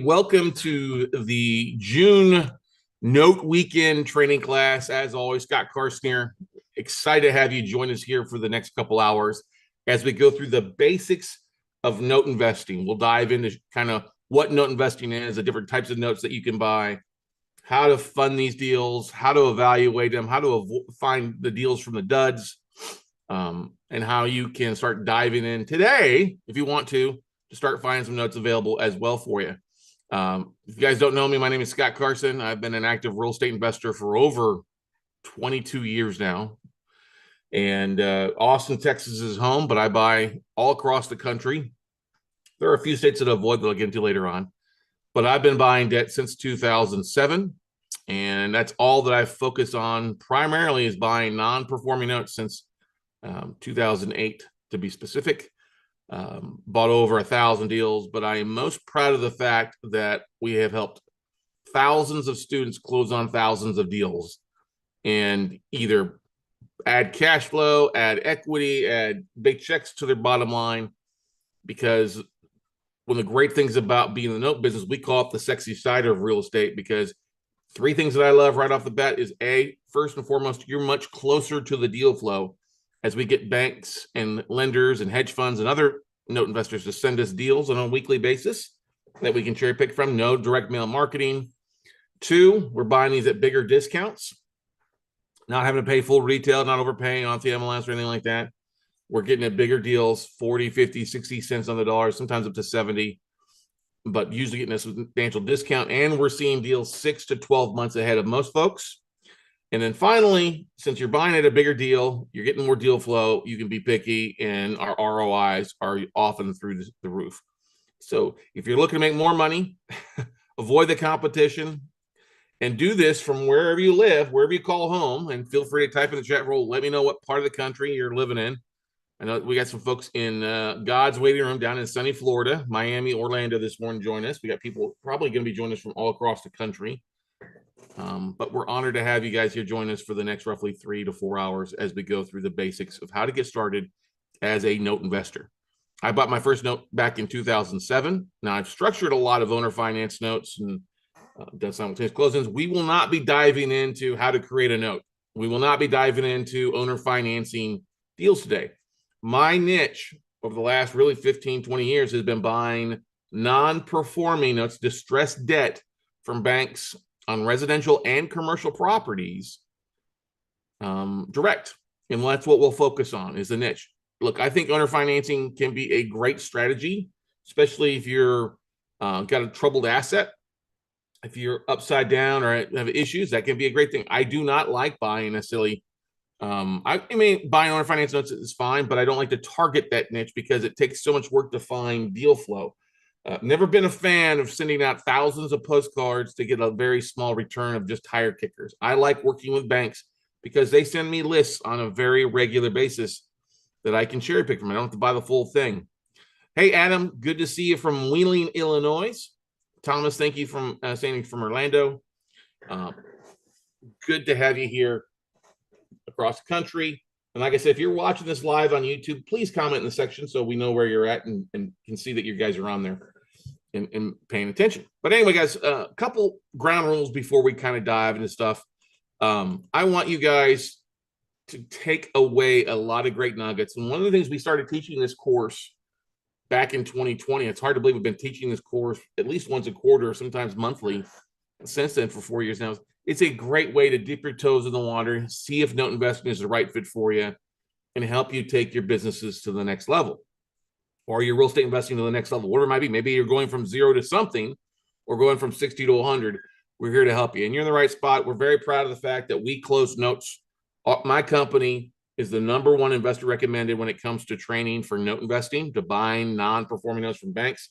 Welcome to the June Note Weekend training class. As always, Scott Carson here. Excited to have you join us here for the next couple hours as we go through the basics of note investing. We'll dive into kind of what note investing is, the different types of notes that you can buy, how to fund these deals, how to evaluate them, how to find the deals from the duds, and how you can start diving in today, if you want to start finding some notes available as well for you. If you guys don't know me, my name is Scott Carson. I've been an active real estate investor for over 22 years now. And Austin, Texas is home, but I buy all across the country. There are a few states that I avoid that I'll get into later on. But I've been buying debt since 2007. And that's all that I've focused on primarily is buying non-performing notes since 2008, to be specific. Bought over 1,000 deals, but I am most proud of the fact that we have helped thousands of students close on thousands of deals and either add cash flow, add equity, add big checks to their bottom line. Because one of the great things about being in the note business, we call it the sexy side of real estate, because three things that I love right off the bat is first and foremost, you're much closer to the deal flow as we get banks and lenders and hedge funds and other note investors to send us deals on a weekly basis that we can cherry pick from. No direct mail marketing. Two, we're buying these at bigger discounts, not having to pay full retail, not overpaying off the MLS or anything like that. We're getting at bigger deals, 40, 50, 60 cents on the dollar, sometimes up to 70, but usually getting a substantial discount. And we're seeing deals 6 to 12 months ahead of most folks. And then finally, since you're buying at a bigger deal, you're getting more deal flow, you can be picky, and our ROIs are often through the roof. So if you're looking to make more money, avoid the competition, and do this from wherever you live, wherever you call home, and feel free to type in the chat room. Let me know what part of the country you're living in. I know we got some folks in God's waiting room down in sunny Florida, Miami, Orlando this morning join us. We got people probably going to be joining us from all across the country. But we're honored to have you guys here join us for the next roughly 3 to 4 hours as we go through the basics of how to get started as a note investor. I bought my first note back in 2007. Now I've structured a lot of owner finance notes and done simultaneous closings. We will not be diving into how to create a note. We will not be diving into owner financing deals today. My niche over the last really 15, 20 years has been buying non-performing notes, distressed debt from banks on residential and commercial properties direct. And that's what we'll focus on is the niche. Look, I think owner financing can be a great strategy, especially if you're got a troubled asset. If you're upside down or have issues, that can be a great thing. I do not like buying a silly, I mean, buying owner finance notes is fine, but I don't like to target that niche because it takes so much work to find deal flow. Never been a fan of sending out thousands of postcards to get a very small return of just tire kickers. I like working with banks because they send me lists on a very regular basis that I can cherry pick from. I don't have to buy the full thing. Hey, Adam, good to see you from Wheeling, Illinois. Thomas, thank you from standing from Orlando. Good to have you here across the country. And like I said, if you're watching this live on YouTube, please comment in the section so we know where you're at and can see that you guys are on there and paying attention. But anyway, guys, a couple ground rules before we kind of dive into stuff. I want you guys to take away a lot of great nuggets. And one of the things we started teaching this course back in 2020, it's hard to believe we've been teaching this course at least once a quarter, sometimes monthly, since then for 4 years now. It's a great way to dip your toes in the water, see if note investing is the right fit for you, and help you take your businesses to the next level or your real estate investing to the next level, whatever it might be. Maybe you're going from 0 to something or going from 60 to 100. We're here to help you. And you're in the right spot. We're very proud of the fact that we close notes. My company is the #1 investor recommended when it comes to training for note investing, to buying non-performing notes from banks.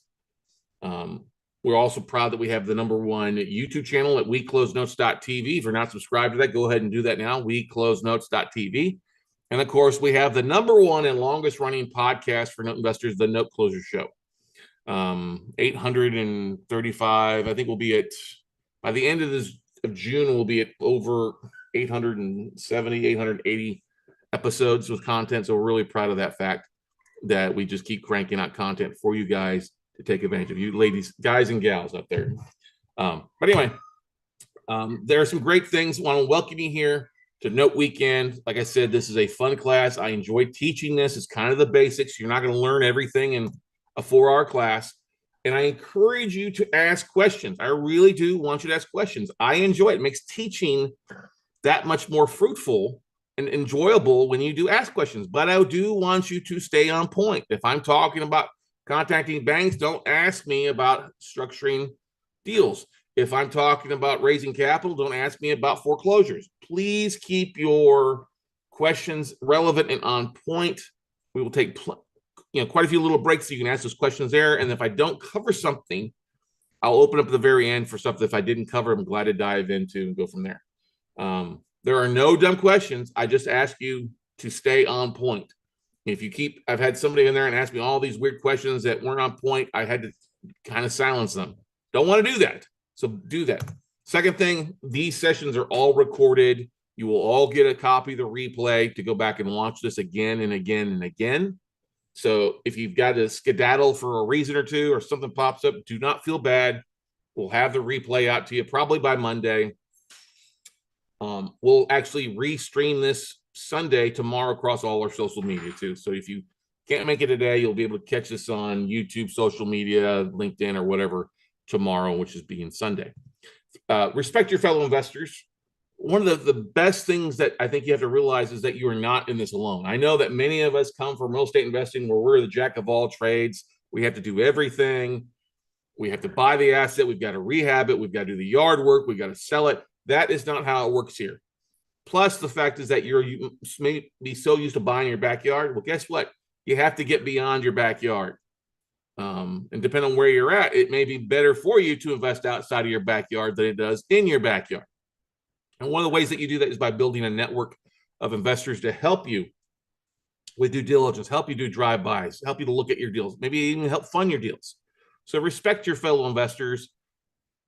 We're also proud that we have the #1 YouTube channel at weclosenotes.tv. If you're not subscribed to that, go ahead and do that now, weclosenotes.tv. And of course, we have the #1 and longest running podcast for note investors, The Note Closer Show. 835, I think we'll be at, by the end of June, we'll be at over 870, 880 episodes with content. So we're really proud of that fact that we just keep cranking out content for you guys to take advantage of you ladies, guys and gals up there. But anyway, there are some great things. I want to welcome you here to Note Weekend. Like I said, this is a fun class. I enjoy teaching this. It's kind of the basics. You're not going to learn everything in a 4-hour class. And I encourage you to ask questions. I really do want you to ask questions. I enjoy it. It makes teaching that much more fruitful and enjoyable when you do ask questions. But I do want you to stay on point. If I'm talking about contacting banks, don't ask me about structuring deals. If I'm talking about raising capital, don't ask me about foreclosures. Please keep your questions relevant and on point. We will take quite a few little breaks so you can ask those questions there. And if I don't cover something, I'll open up at the very end for stuff that if I didn't cover, I'm glad to dive into and go from there. There are no dumb questions. I just ask you to stay on point. If you I've had somebody in there and ask me all these weird questions that weren't on point. I had to kind of silence them. Don't want to do that. So do that. Second thing, these sessions are all recorded. You will all get a copy of the replay to go back and watch this again and again and again. So if you've got to skedaddle for a reason or two or something pops up, do not feel bad. We'll have the replay out to you probably by Monday. We'll actually restream this Sunday tomorrow across all our social media too. So if you can't make it today, you'll be able to catch this on YouTube, social media, LinkedIn, or whatever tomorrow, which is being Sunday. Respect your fellow investors. One of the best things that I think you have to realize is that you are not in this alone. I know that many of us come from real estate investing where we're the jack of all trades. We have to do everything. We have to buy the asset. We've got to rehab it. We've got to do the yard work. We've got to sell it. That is not how it works here. Plus, the fact is that you may be so used to buying your backyard. Well, guess what? You have to get beyond your backyard. And depending on where you're at, it may be better for you to invest outside of your backyard than it does in your backyard. And one of the ways that you do that is by building a network of investors to help you with due diligence, help you do drive-bys, help you to look at your deals, maybe even help fund your deals. So respect your fellow investors.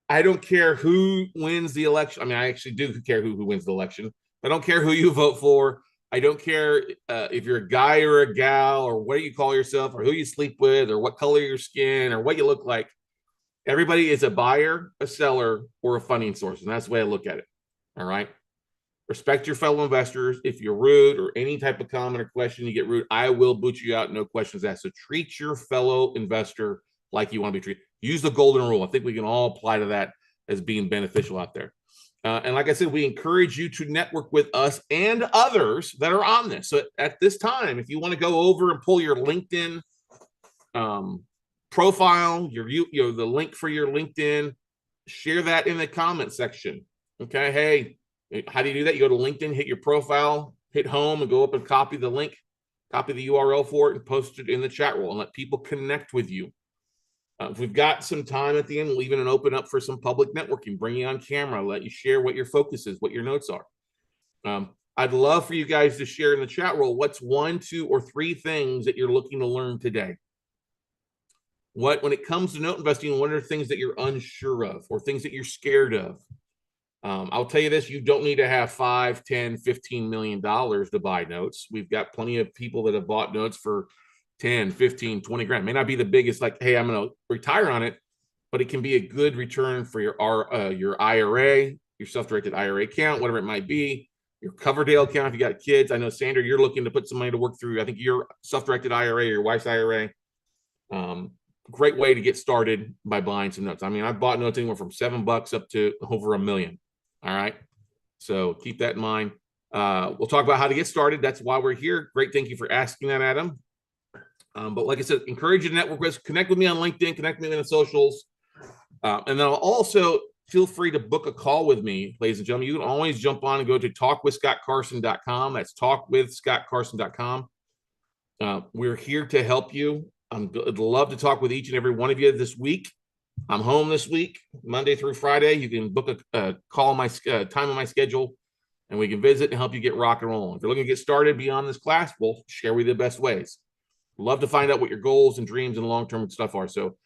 I don't care who wins the election. I mean, I actually do care who wins the election. I don't care who you vote for. I don't care if you're a guy or a gal or what you call yourself or who you sleep with or what color your skin or what you look like. Everybody is a buyer, a seller, or a funding source. And that's the way I look at it. All right. Respect your fellow investors. If you're rude or any type of comment or question, you get rude, I will boot you out. No questions asked. So treat your fellow investor like you want to be treated. Use the golden rule. I think we can all apply to that as being beneficial out there. And like I said, we encourage you to network with us and others that are on this. So at this time, if you want to go over and pull your LinkedIn profile, the link for your LinkedIn, share that in the comment section. Okay. Hey, how do you do that? You go to LinkedIn, hit your profile, hit home, and go up and copy the link, copy the URL for it, and post it in the chat room and let people connect with you. If we've got some time at the end, we'll even open up for some public networking, bring you on camera, let you share what your focus is, what your notes are. I'd love for you guys to share in the chat room what's 1, 2, or 3 things that you're looking to learn today. When it comes to note investing, what are things that you're unsure of or things that you're scared of? I'll tell you this, you don't need to have $5, $10, $15 million to buy notes. We've got plenty of people that have bought notes for 10, 15, 20 grand. It may not be the biggest, like, hey, I'm going to retire on it, but it can be a good return for your IRA, your self-directed IRA account, whatever it might be, your Coverdale account if you got kids. I know, Sandra, you're looking to put some money to work through, I think, your self-directed IRA or your wife's IRA. Great way to get started by buying some notes. I mean, I've bought notes anywhere from $7 up to over $1 million. All right. So keep that in mind. We'll talk about how to get started. That's why we're here. Great. Thank you for asking that, Adam. But like I said, encourage you to network with us. Connect with me on LinkedIn, connect with me on the socials. And then I'll also feel free to book a call with me, ladies and gentlemen. You can always jump on and go to talkwithscottcarson.com. That's talkwithscottcarson.com. We're here to help you. I'd love to talk with each and every one of you this week. I'm home this week, Monday through Friday. You can book a call on my time on my schedule, and we can visit and help you get rock and rolling. If you're looking to get started beyond this class, we'll share with you the best ways. Love to find out what your goals and dreams and long-term stuff are. So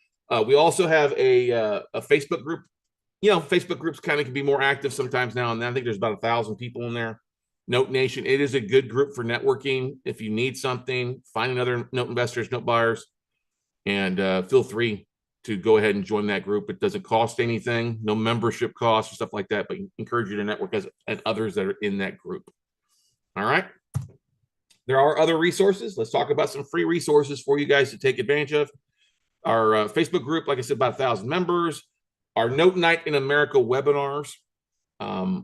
we also have a Facebook group. You know, Facebook groups kind of can be more active sometimes now and then. I think there's about 1,000 people in there. Note Nation, it is a good group for networking. If you need something, finding other note investors, note buyers, and feel free to go ahead and join that group. It doesn't cost anything, no membership costs or stuff like that, but encourage you to network and others that are in that group. All right. There are other resources. Let's talk about some free resources for you guys to take advantage of. Our Facebook group, like I said, about 1,000 members. Our Note Night in America webinars.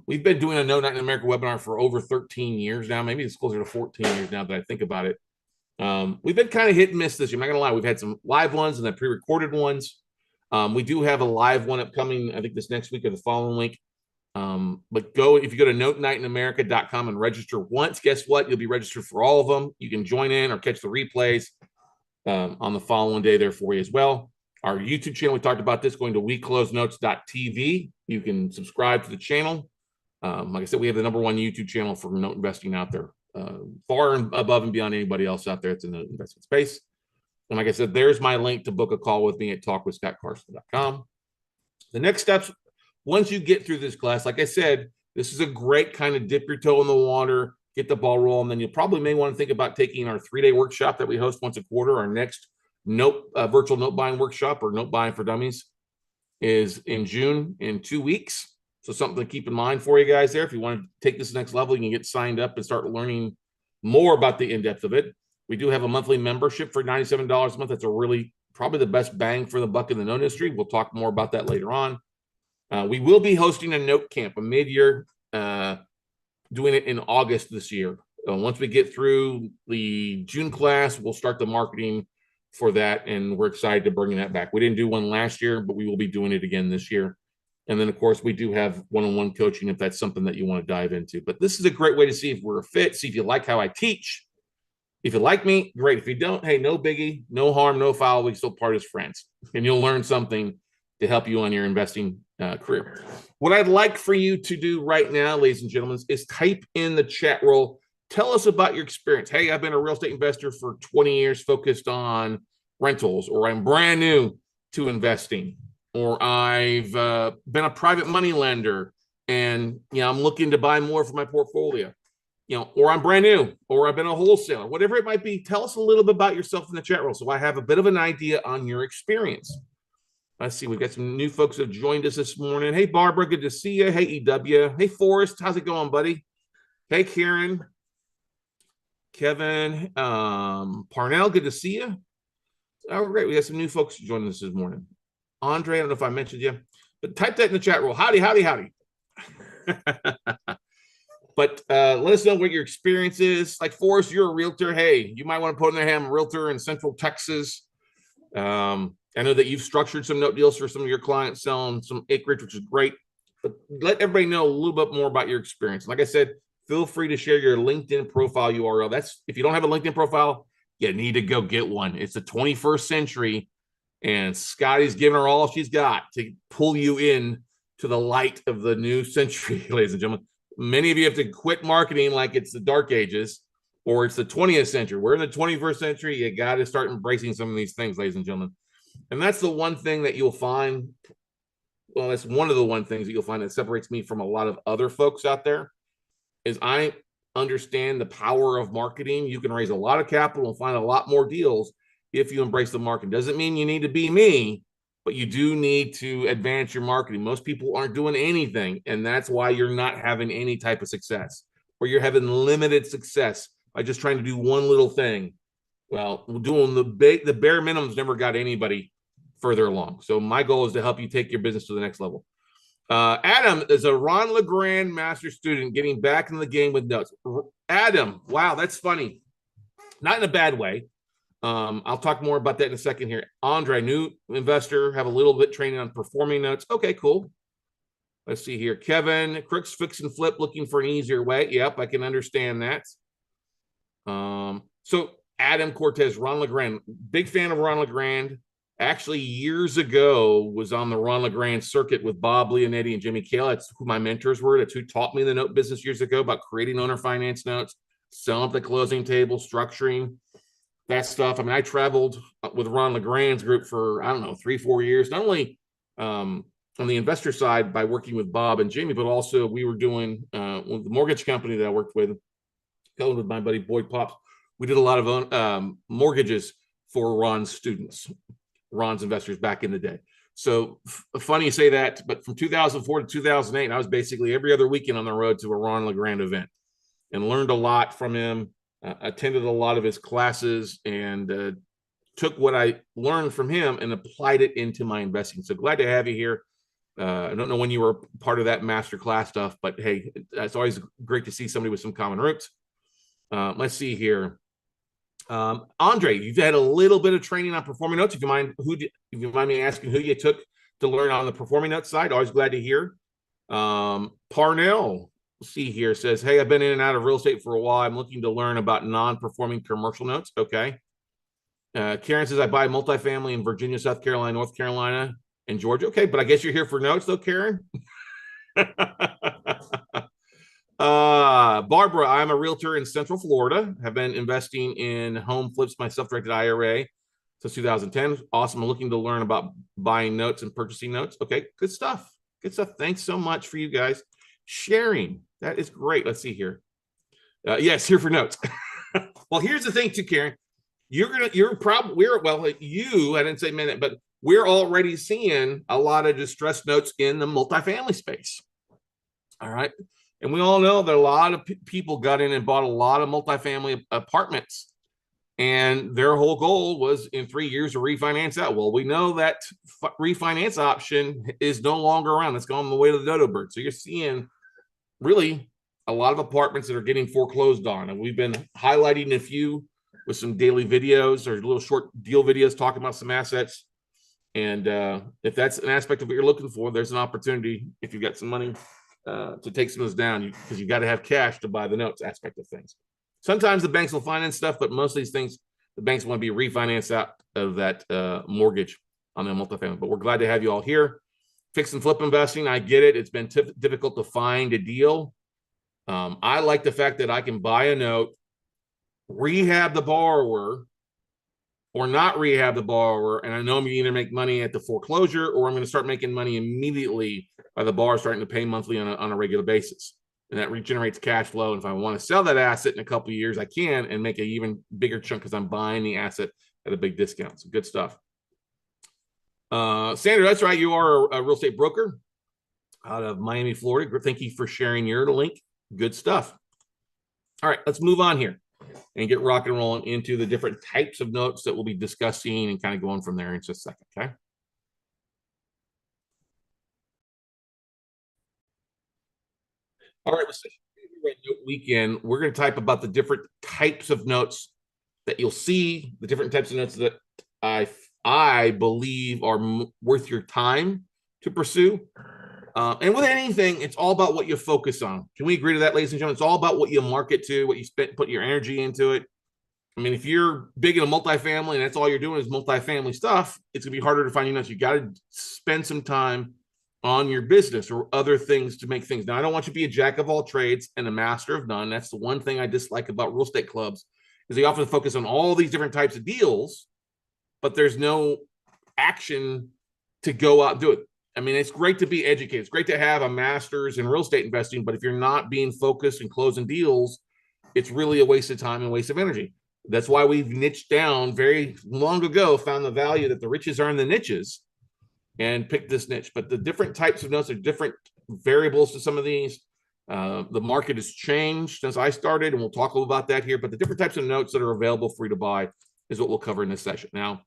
We've been doing a Note Night in America webinar for over 13 years now. Maybe it's closer to 14 years now that I think about it. We've been kind of hit and miss this year. I'm not going to lie. We've had some live ones and then pre-recorded ones. We do have a live one upcoming, I think this next week or the following week. But if you go to notenightinamerica.com and register once, guess what? You'll be registered for all of them. You can join in or catch the replays on the following day there for you as well. Our YouTube channel, we talked about this, going to weclosenotes.tv. You can subscribe to the channel. Like I said, we have the #1 YouTube channel for note investing out there, far and above and beyond anybody else out there that's in the investment space. And like I said, there's my link to book a call with me at talkwithscottcarson.com. The next steps, once you get through this class, like I said, this is a great kind of dip your toe in the water, get the ball rolling. Then you probably may want to think about taking our 3-day workshop that we host once a quarter. Our next virtual note buying workshop, or note buying for dummies, is in June, in 2 weeks. So something to keep in mind for you guys there. If you want to take this next level, you can get signed up and start learning more about the in-depth of it. We do have a monthly membership for $97 a month. That's probably the best bang for the buck in the note industry. We'll talk more about that later on. We will be hosting a note camp, a mid-year, doing it in August this year. Once we get through the June class, we'll start the marketing for that, and we're excited to bring that back. We didn't do one last year, but we will be doing it again this year. And then, of course, we do have one-on-one coaching if that's something that you want to dive into. But this is a great way to see if we're a fit, see if you like how I teach. If you like me, great. If you don't, hey, no biggie, no harm, no foul. We still part as friends, and you'll learn something to help you on your investing career. What I'd like for you to do right now, ladies and gentlemen, is type in the chat roll. Tell us about your experience. Hey, I've been a real estate investor for 20 years focused on rentals, or I'm brand new to investing, or I've been a private money lender and I'm looking to buy more for my portfolio, or I'm brand new, or I've been a wholesaler, whatever it might be. Tell us a little bit about yourself in the chat roll so I have a bit of an idea on your experience. Let's see, we've got some new folks that have joined us this morning. Hey, Barbara, good to see you. Hey, EW. Hey, Forrest, how's it going, buddy? Hey, Karen. Kevin, Parnell, good to see you. Oh, great. We got some new folks joining us this morning. Andre, I don't know if I mentioned you, but type that in the chat roll. Howdy, howdy, howdy. But let us know what your experience is. Like Forrest, you're a realtor. Hey, you might want to put in there, I'm a realtor in Central Texas. I know that you've structured some note deals for some of your clients, selling some acreage, which is great. But let everybody know a little bit more about your experience. Like I said, feel free to share your LinkedIn profile URL. That's, if you don't have a LinkedIn profile, you need to go get one. It's the 21st century, and Scotty's giving her all she's got to pull you in to the light of the new century, ladies and gentlemen. Many of you have to quit marketing like it's the dark ages or it's the 20th century. We're in the 21st century. You got to start embracing some of these things, ladies and gentlemen. And that's the one thing that you'll find. Well, that's one of the one things that you'll find that separates me from a lot of other folks out there is I understand the power of marketing. You can raise a lot of capital and find a lot more deals if you embrace the marketing. Doesn't mean you need to be me, but you do need to advance your marketing. Most people aren't doing anything, and that's why you're not having any type of success, or you're having limited success by just trying to do one little thing. Well, doing the bare minimums never got anybody further along. So my goal is to help you take your business to the next level. Adam is a Ron LeGrand master student getting back in the game with notes. Adam, wow, that's funny. Not in a bad way. I'll talk more about that in a second here. Andre, new investor, have a little bit training on performing notes. Okay, cool. Let's see here. Kevin, Crooks Fix and Flip, looking for an easier way. Yep, I can understand that. So Adam Cortez, Ron LeGrand, big fan of Ron LeGrand. Actually, years ago, was on the Ron LeGrand circuit with Bob Leonetti and Jimmy Kale. That's who my mentors were. That's who taught me the note business years ago about creating owner finance notes, selling at the closing table, structuring that stuff. I mean, I traveled with Ron LeGrand's group for, I don't know, 3-4 years, not only on the investor side by working with Bob and Jimmy, but also we were doing with the mortgage company that I worked with, going with my buddy Boyd Pops. We did a lot of mortgages for Ron's students. Ron's investors back in the day. So funny you say that, but from 2004 to 2008, I was basically every other weekend on the road to a Ron LeGrand event and learned a lot from him, attended a lot of his classes, and took what I learned from him and applied it into my investing. So glad to have you here. I don't know when you were part of that master class stuff, but hey, it's always great to see somebody with some common roots. Let's see here. Andre, you've had a little bit of training on performing notes. If you mind me asking who you took to learn on the performing notes side, always glad to hear. Parnell, see here, says, hey, I've been in and out of real estate for a while. I'm looking to learn about non-performing commercial notes. Okay. Karen says, I buy multifamily in Virginia, South Carolina, North Carolina, and Georgia. Okay, but I guess you're here for notes though, Karen. Barbara, I'm a realtor in Central Florida. Have been investing in home flips, my self-directed IRA since 2010. Awesome. I'm looking to learn about buying notes and purchasing notes. Okay, good stuff. Good stuff. Thanks so much for you guys sharing. That is great. Let's see here. Yes, here for notes. Well, here's the thing too, Karen. I didn't say minute, but we're already seeing a lot of distressed notes in the multifamily space. All right. And we all know that a lot of people got in and bought a lot of multifamily apartments, and their whole goal was in 3 years to refinance out. Well, we know that refinance option is no longer around. It's gone the way of the dodo bird. So you're seeing really a lot of apartments that are getting foreclosed on. And we've been highlighting a few with some daily videos or little short deal videos talking about some assets. And if that's an aspect of what you're looking for, there's an opportunity if you've got some money to take some of those down, because you got to have cash to buy the notes aspect of things. Sometimes the banks will finance stuff, but most of these things, the banks want to be refinanced out of that mortgage on the multifamily. But we're glad to have you all here. Fix and flip investing, I get it. It's been difficult to find a deal. I like the fact that I can buy a note, rehab the borrower, or not rehab the borrower, and I know I'm going to either make money at the foreclosure or I'm going to start making money immediately by the borrower starting to pay monthly on a regular basis. And that regenerates cash flow. And if I want to sell that asset in a couple of years, I can, and make an even bigger chunk because I'm buying the asset at a big discount. So good stuff. Sandra, that's right. You are a real estate broker out of Miami, Florida. Thank you for sharing your link. Good stuff. All right, let's move on here and get rock and rolling into the different types of notes that we'll be discussing and kind of going from there in just a second, okay? All right, note weekend, we're going to type about the different types of notes that you'll see, the different types of notes that I believe are worth your time to pursue. And with anything, it's all about what you focus on. Can we agree to that, ladies and gentlemen? It's all about what you market to, what you put your energy into it. I mean, if you're big in a multifamily and that's all you're doing is multifamily stuff, it's gonna be harder to find your notes. You got to spend some time on your business or other things to make things. Now, I don't want you to be a jack of all trades and a master of none. That's the one thing I dislike about real estate clubs, is they often focus on all these different types of deals, but there's no action to go out and do it. I mean, it's great to be educated. It's great to have a master's in real estate investing, but if you're not being focused and closing deals, it's really a waste of time and waste of energy. That's why we've niched down very long ago, found the value that the riches are in the niches, and picked this niche. But the different types of notes are different variables to some of these. The market has changed since I started, and we'll talk a little about that here. But the different types of notes that are available for you to buy is what we'll cover in this session. Now,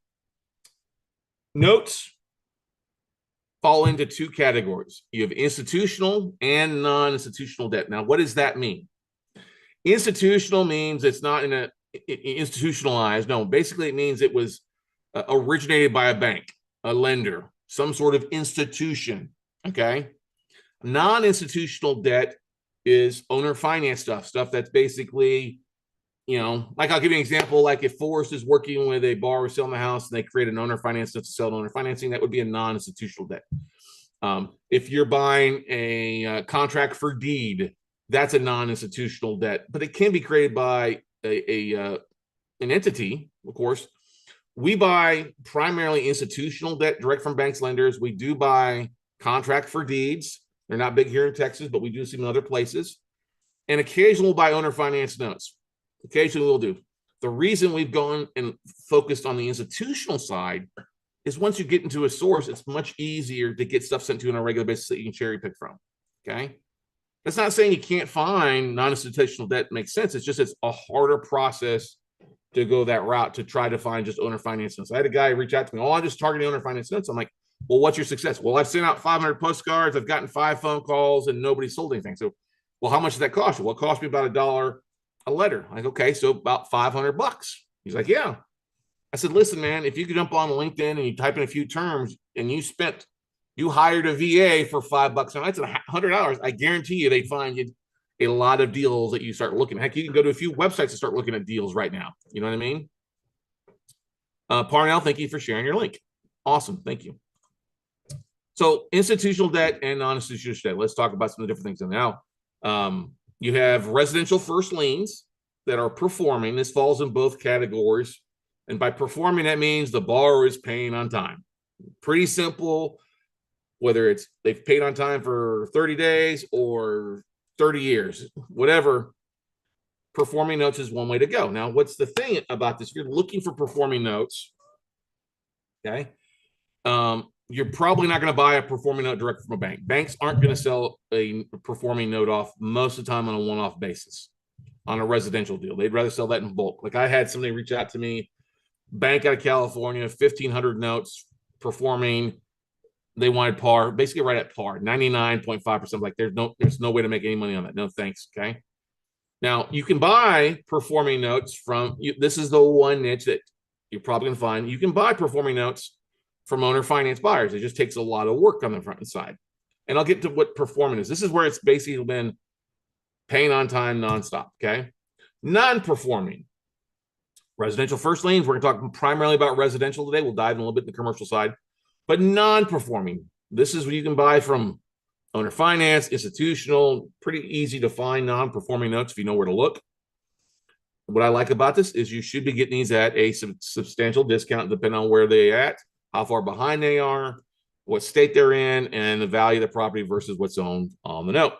notes fall into two categories. You have institutional and non-institutional debt. Now, what does that mean? Institutional means it's not institutionalized. No, basically it means it was originated by a bank, a lender, some sort of institution, okay? Non-institutional debt is owner finance stuff that's basically, like I'll give you an example, like if Forrest is working with a borrower selling the house and they create an owner finance to sell owner financing, that would be a non-institutional debt. If you're buying a contract for deed, that's a non-institutional debt, but it can be created by an entity, of course. We buy primarily institutional debt direct from banks, lenders. We do buy contract for deeds. They're not big here in Texas, but we do see them in other places. And occasionally we'll buy owner finance notes. Occasionally we'll do. The reason we've gone and focused on the institutional side is once you get into a source, it's much easier to get stuff sent to you on a regular basis that you can cherry pick from. Okay. That's not saying you can't find non-institutional debt makes sense. It's just it's a harder process to go that route to try to find just owner finance notes. I had a guy reach out to me, oh, I'm just targeting owner finance notes. I'm like, well, what's your success? Well, I've sent out 500 postcards. I've gotten 5 phone calls and nobody sold anything. So, well, how much does that cost you? Well, it cost me about $1 a letter. I'm like, okay, so about $500. He's like, yeah. I said, listen, man, if you could jump on LinkedIn and you type in a few terms and you hired a VA for $5 a night, it's $100. I guarantee you they'd find you a lot of deals that you start looking. Heck, you can go to a few websites to start looking at deals right now. You know what I mean? Parnell, thank you for sharing your link. Awesome. Thank you. So institutional debt and non-institutional debt. Let's talk about some of the different things. Now, you have residential first liens that are performing. This falls in both categories. And by performing, that means the borrower is paying on time. Pretty simple, whether it's they've paid on time for 30 days or 30 years, whatever. Performing notes is one way to go. Now, what's the thing about this? If you're looking for performing notes, okay, you're probably not going to buy a performing note direct from a bank. Banks aren't going to sell a performing note off most of the time on a one-off basis on a residential deal. They'd rather sell that in bulk. Like I had somebody reach out to me, bank out of California, 1,500 notes performing. They wanted par, basically right at par, 99.5%. Like there's no way to make any money on that. No thanks. Okay. Now you can buy performing notes from, this is the one niche that you're probably gonna find. You can buy performing notes from owner finance buyers. It just takes a lot of work on the front side. And I'll get to what performing is. This is where it's basically been paying on time nonstop. Okay. Non-performing. Residential first liens, we're going to talk primarily about residential today. We'll dive in a little bit in the commercial side. But non-performing, this is what you can buy from owner finance, institutional, pretty easy to find non-performing notes if you know where to look. What I like about this is you should be getting these at a substantial discount depending on where they're at, how far behind they are, what state they're in, and the value of the property versus what's owned on the note.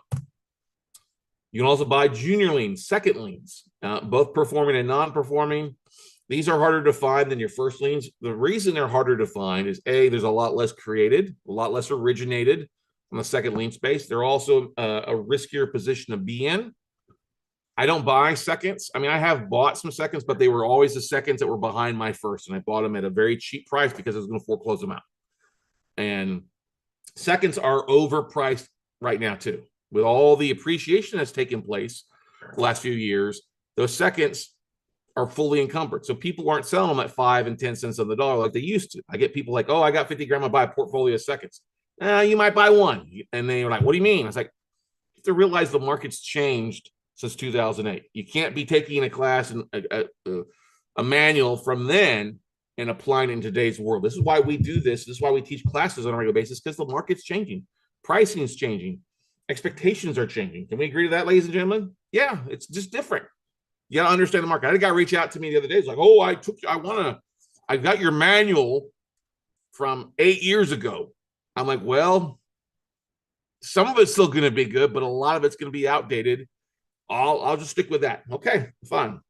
You can also buy junior liens, second liens, both performing and non-performing. These are harder to find than your first liens. The reason they're harder to find is A, there's a lot less created, a lot less originated on the second lien space. They're also a riskier position to be in. I don't buy seconds. I mean, I have bought some seconds, but they were always the seconds that were behind my first, and I bought them at a very cheap price because I was going to foreclose them out. And seconds are overpriced right now too. With all the appreciation that's taken place the last few years, those seconds are fully encumbered. So people aren't selling them at 5 and 10 cents on the dollar like they used to. I get people like, oh, I got 50 grand, I buy a portfolio of seconds. You might buy one. And they're like, what do you mean? I was like, you have to realize the market's changed since 2008. You can't be taking a class and a manual from then and applying it in today's world. This is why we do this. This is why we teach classes on a regular basis, because the market's changing. Pricing is changing. Expectations are changing. Can we agree to that, ladies and gentlemen? Yeah, it's just different. You got to understand the market. I had a guy reach out to me the other day. He's like, oh, I got your manual from 8 years ago. I'm like, well, some of it's still going to be good, but a lot of it's going to be outdated. I'll just stick with that. Okay, fine.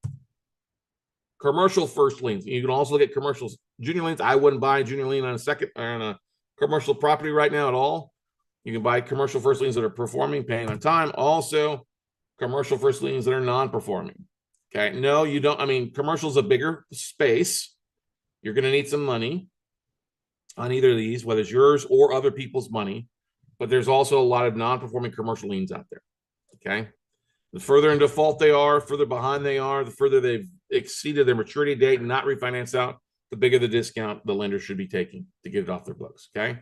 Commercial first liens. You can also look at commercials. Junior liens. I wouldn't buy a junior lien on a commercial property right now at all. You can buy commercial first liens that are performing, paying on time. Also, commercial first liens that are non-performing. Okay. No, you don't. I mean, commercial's a bigger space. You're going to need some money on either of these, whether it's yours or other people's money. But there's also a lot of non-performing commercial liens out there. Okay. The further in default they are, further behind they are, the further they've exceeded their maturity date and not refinanced out, the bigger the discount the lender should be taking to get it off their books. Okay.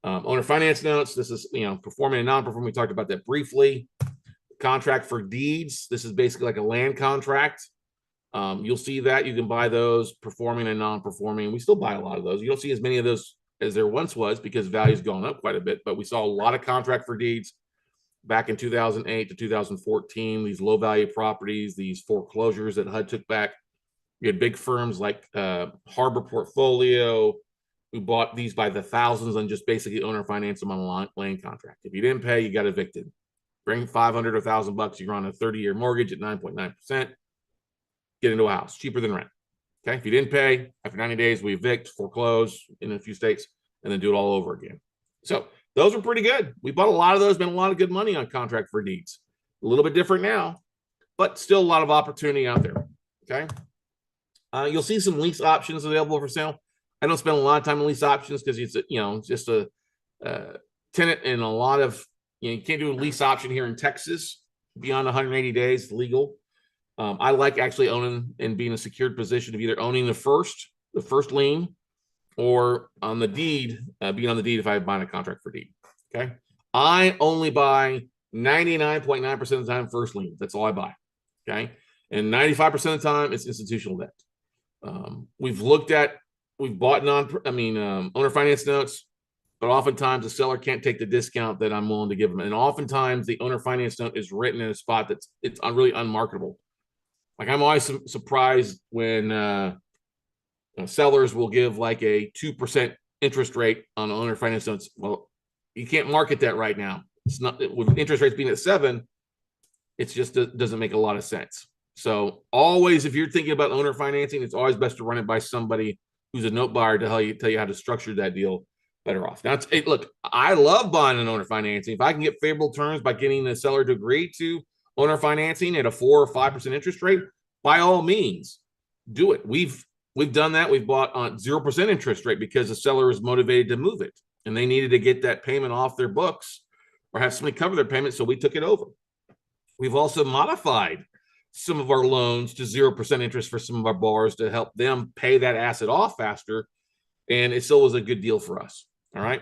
Owner finance notes. This is, performing and non-performing. We talked about that briefly. Contract for deeds. This is basically like a land contract. You'll see that you can buy those performing and non-performing. We still buy a lot of those. You don't see as many of those as there once was because value's gone up quite a bit, but we saw a lot of contract for deeds back in 2008 to 2014, these low value properties, these foreclosures that HUD took back. You had big firms like Harbor Portfolio who bought these by the thousands and just basically owner finance them on a land contract. If you didn't pay, you got evicted. Bring $500 or $1,000, you're on a 30-year mortgage at 9.9%. Get into a house, cheaper than rent. Okay. If you didn't pay, after 90 days, we evict, foreclose in a few states, and then do it all over again. So those are pretty good. We bought a lot of those, made a lot of good money on contract for deeds. A little bit different now, but still a lot of opportunity out there. Okay. You'll see some lease options available for sale. I don't spend a lot of time on lease options because it's just a tenant, and a lot of you can't do a lease option here in Texas beyond 180 days legal. I like actually owning and being in a secured position of either owning the first lien, or on the deed, being on the deed if I buy a contract for deed. Okay. I only buy 99.9% of the time first lien. That's all I buy. Okay. And 95% of the time it's institutional debt. We've bought owner finance notes, but oftentimes the seller can't take the discount that I'm willing to give them. And oftentimes the owner finance note is written in a spot it's really unmarketable. Like I'm always surprised when sellers will give like a 2% interest rate on owner finance notes. Well, you can't market that right now. It's not, with interest rates being at 7%, it just doesn't make a lot of sense. So always, if you're thinking about owner financing, it's always best to run it by somebody who's a note buyer to tell you how to structure that deal better off. Now, look, I love buying an owner financing. If I can get favorable terms by getting the seller to agree to owner financing at a 4 or 5% interest rate, by all means, do it. We've done that. We've bought on 0% interest rate because the seller was motivated to move it, and they needed to get that payment off their books or have somebody cover their payment, so we took it over. We've also modified some of our loans to 0% interest for some of our borrowers to help them pay that asset off faster, and it still was a good deal for us. All right.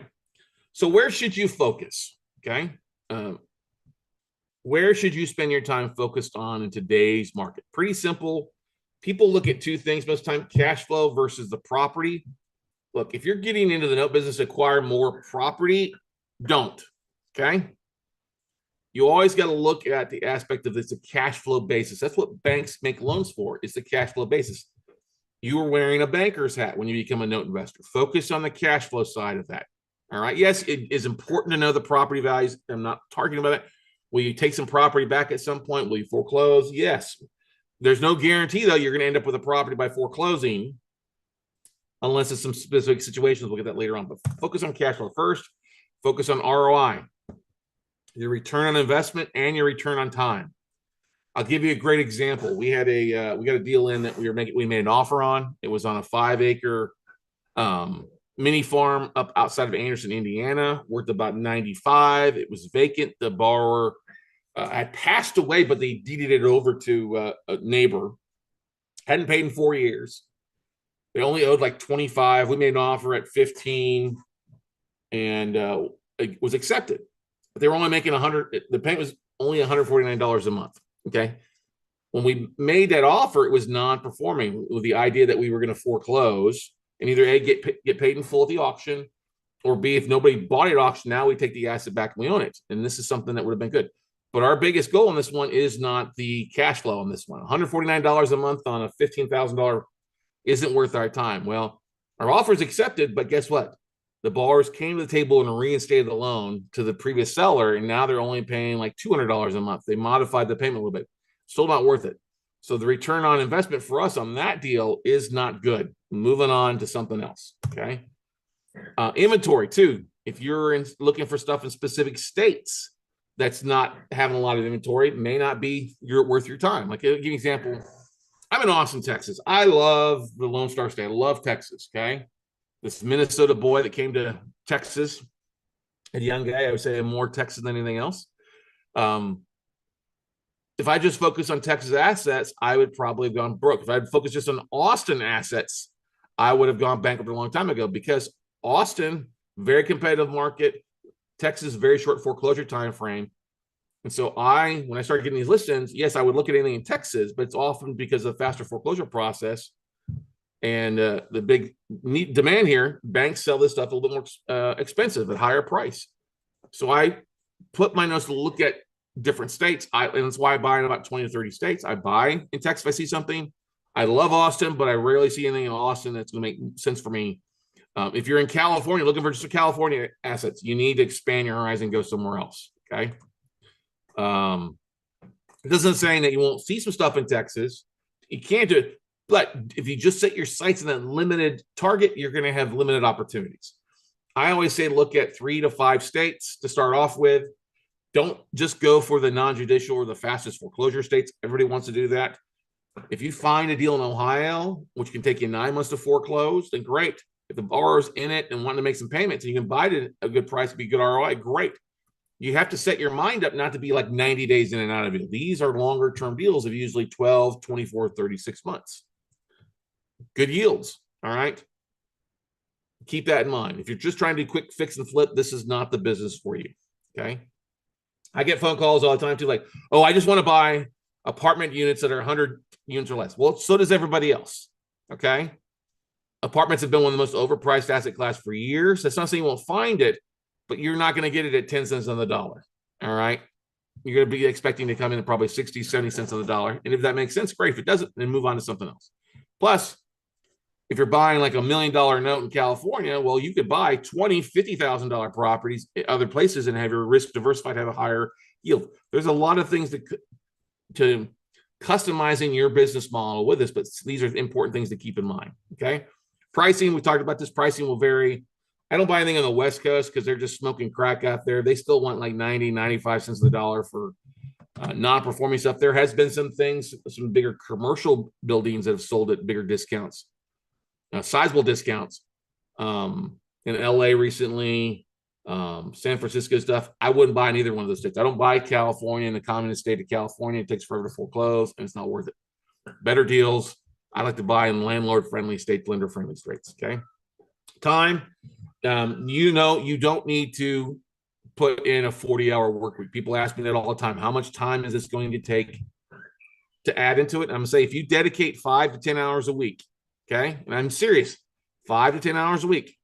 So where should you focus? Okay. Where should you spend your time focused on in today's market? Pretty simple. People look at two things most of the time: cash flow versus the property. Look, if you're getting into the note business, acquire more property, don't. Okay. You always got to look at the aspect of this, a cash flow basis. That's what banks make loans for. It's the cash flow basis. You are wearing a banker's hat when you become a note investor. Focus on the cash flow side of that. All right. Yes, it is important to know the property values. I'm not talking about it. Will you take some property back at some point? Will you foreclose? Yes. There's no guarantee, though, you're going to end up with a property by foreclosing, unless it's some specific situations. We'll get that later on. But focus on cash flow first. Focus on ROI, your return on investment, and your return on time. I'll give you a great example. We got a deal in that we made an offer on. It was on a 5-acre mini farm up outside of Anderson, Indiana, worth about 95. It was vacant. The borrower had passed away, but they deeded it over to a neighbor. Hadn't paid in 4 years. They only owed like 25. We made an offer at 15, and it was accepted. But they were only making 100. The payment was only $149 a month. Okay. When we made that offer, it was non-performing, with the idea that we were going to foreclose and either A, get paid in full at the auction, or B, if nobody bought it at auction, now we take the asset back and we own it. And this is something that would have been good. But our biggest goal on this one is not the cash flow on this one. $149 a month on a $15,000 isn't worth our time. Well, our offer is accepted, but guess what? The borrowers came to the table and reinstated the loan to the previous seller, and now they're only paying like $200 a month. They modified the payment a little bit. Still not worth it. So the return on investment for us on that deal is not good. Moving on to something else. Okay. Inventory too. If you're looking for stuff in specific states that's not having a lot of inventory, it may not be worth your time. Like, I'll give you an example. I'm in Austin, Texas. I love the Lone Star State. I love Texas. Okay. This Minnesota boy that came to Texas, a young guy, I would say more Texas than anything else. If I just focus on Texas assets, I would probably have gone broke. If I'd focused just on Austin assets, I would have gone bankrupt a long time ago, because Austin, very competitive market, Texas, very short foreclosure time frame. And so when I started getting these listings, yes, I would look at anything in Texas, but it's often because of the faster foreclosure process and the big demand here. Banks sell this stuff a little bit more expensive at higher price. So I put my notes to look at different states. And that's why I buy in about 20 to 30 states. I buy in Texas if I see something. I love Austin, but I rarely see anything in Austin that's going to make sense for me. If you're in California, looking for just California assets, you need to expand your horizon and go somewhere else. Okay. It doesn't say that you won't see some stuff in Texas. You can't do it. But if you just set your sights on a limited target, you're going to have limited opportunities. I always say look at 3 to 5 states to start off with. Don't just go for the non-judicial or the fastest foreclosure states. Everybody wants to do that. If you find a deal in Ohio, which can take you 9 months to foreclose, then great. If the borrower's in it and wanting to make some payments and you can buy it at a good price, be good ROI, great. You have to set your mind up not to be like 90 days in and out of it. These are longer term deals of usually 12, 24, 36 months. Good yields. All right. Keep that in mind. If you're just trying to do quick fix and flip, this is not the business for you. Okay. I get phone calls all the time too, like, oh, I just want to buy apartment units that are 100 units or less. Well, so does everybody else. Okay. Apartments have been one of the most overpriced asset class for years. That's not saying you won't find it, but you're not going to get it at 10 cents on the dollar. All right. You're going to be expecting to come in at probably 60, 70 cents on the dollar. And if that makes sense, great. If it doesn't, then move on to something else. Plus, if you're buying like $1 million note in California, well, you could buy $20,000, $50,000 properties at other places and have your risk diversified, have a higher yield. There's a lot of things to customizing your business model with this, but these are important things to keep in mind. Okay. Pricing, we talked about this. Pricing will vary. I don't buy anything on the West Coast because they're just smoking crack out there. They still want like 90, 95 cents on the dollar for non-performing stuff. There has been some things, some bigger commercial buildings that have sold at bigger discounts, sizable discounts in LA recently, San Francisco stuff. I wouldn't buy in either one of those states. I don't buy California in the communist state of California. It takes forever to foreclose and it's not worth it. Better deals. I like to buy in landlord-friendly states, lender-friendly states. Okay. Time. You don't need to put in a 40-hour work week. People ask me that all the time. How much time is this going to take to add into it? I'm going to say if you dedicate 5 to 10 hours a week, okay, and I'm serious, 5 to 10 hours a week,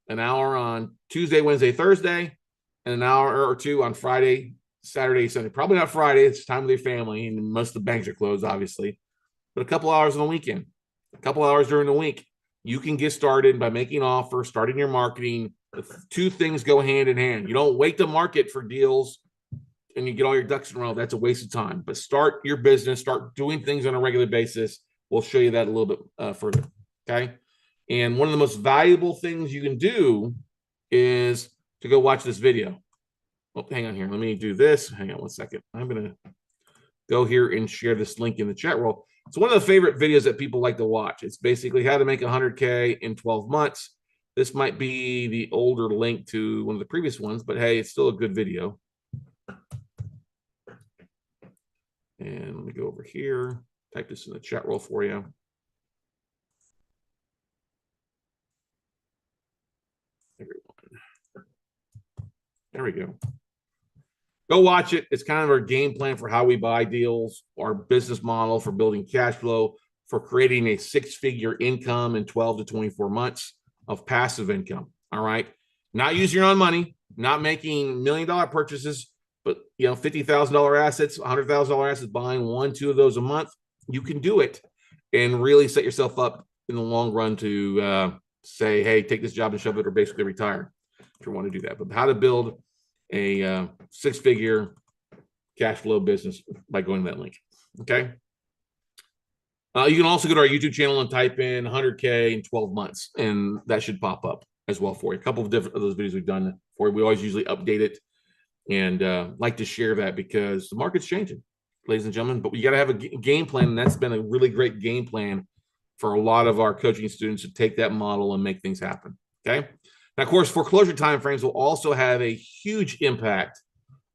an hour on Tuesday, Wednesday, Thursday, and an hour or two on Friday, Saturday, Sunday. Probably not Friday. It's time with your family, and most of the banks are closed, obviously. But a couple hours on the weekend, a couple hours during the week, you can get started by making offers, starting your marketing. The two things go hand in hand. You don't wait to market for deals and you get all your ducks in a row. That's a waste of time. But start your business, start doing things on a regular basis. We'll show you that a little bit further. Okay. And one of the most valuable things you can do is to go watch this video. Oh, hang on here. Let me do this. Hang on one second. I'm going to go here and share this link in the chat roll. It's one of the favorite videos that people like to watch. It's basically how to make 100K in 12 months. This might be the older link to one of the previous ones, but hey, it's still a good video. And let me go over here, type this in the chat roll for you. There we go. Go watch it. It's kind of our game plan for how we buy deals, our business model for building cash flow, for creating a 6-figure income in 12 to 24 months of passive income. All right. Not using your own money, not making $1 million purchases, but $50,000 assets, $100,000 assets, buying 1, 2 of those a month. You can do it and really set yourself up in the long run to say, hey, take this job and shove it or basically retire if you want to do that. But how to build a 6-figure cash flow business by going to that link. Okay. You can also go to our YouTube channel and type in 100K in 12 months, and that should pop up as well for you. A couple of different of those videos we've done for you. We always usually update it and like to share that because the market's changing, ladies and gentlemen. But we got to have a game plan, and that's been a really great game plan for a lot of our coaching students to take that model and make things happen. Okay. Now, of course, foreclosure timeframes will also have a huge impact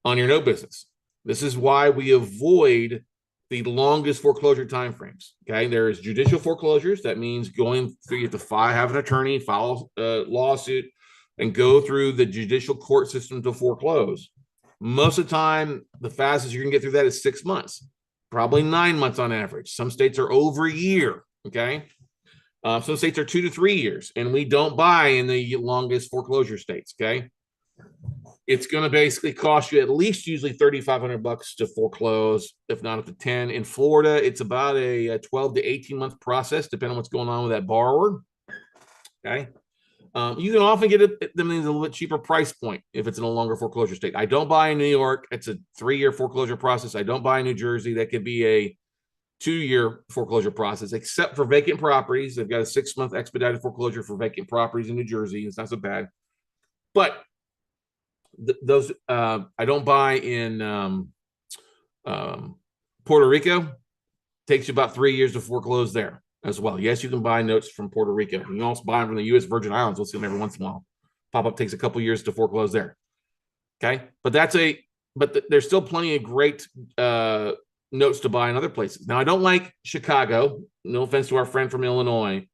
on your note business. This is why we avoid the longest foreclosure timeframes. Okay, there is judicial foreclosures. That means going through, you have to have an attorney, file a lawsuit, and go through the judicial court system to foreclose. Most of the time, the fastest you can get through that is 6 months, probably 9 months on average. Some states are over a year. Okay. Some states are 2 to 3 years, and we don't buy in the longest foreclosure states. Okay. It's going to basically cost you at least usually $3,500 to foreclose, if not up to 10. In Florida, it's about a 12 to 18 month process, depending on what's going on with that borrower. Okay. You can often get them in a little bit cheaper price point if it's in a longer foreclosure state. I don't buy in New York. It's a 3-year foreclosure process. I don't buy in New Jersey. That could be a 2-year foreclosure process, except for vacant properties. They've got a 6-month expedited foreclosure for vacant properties in New Jersey. It's not so bad. But those I don't buy in Puerto Rico. Takes you about 3 years to foreclose there as well. Yes, you can buy notes from Puerto Rico. You can also buy them from the U.S. Virgin Islands. We'll see them every once in a while. Pop-up takes a couple years to foreclose there. Okay, but there's still plenty of great notes to buy in other places. Now, I don't like Chicago. No offense to our friend from Illinois.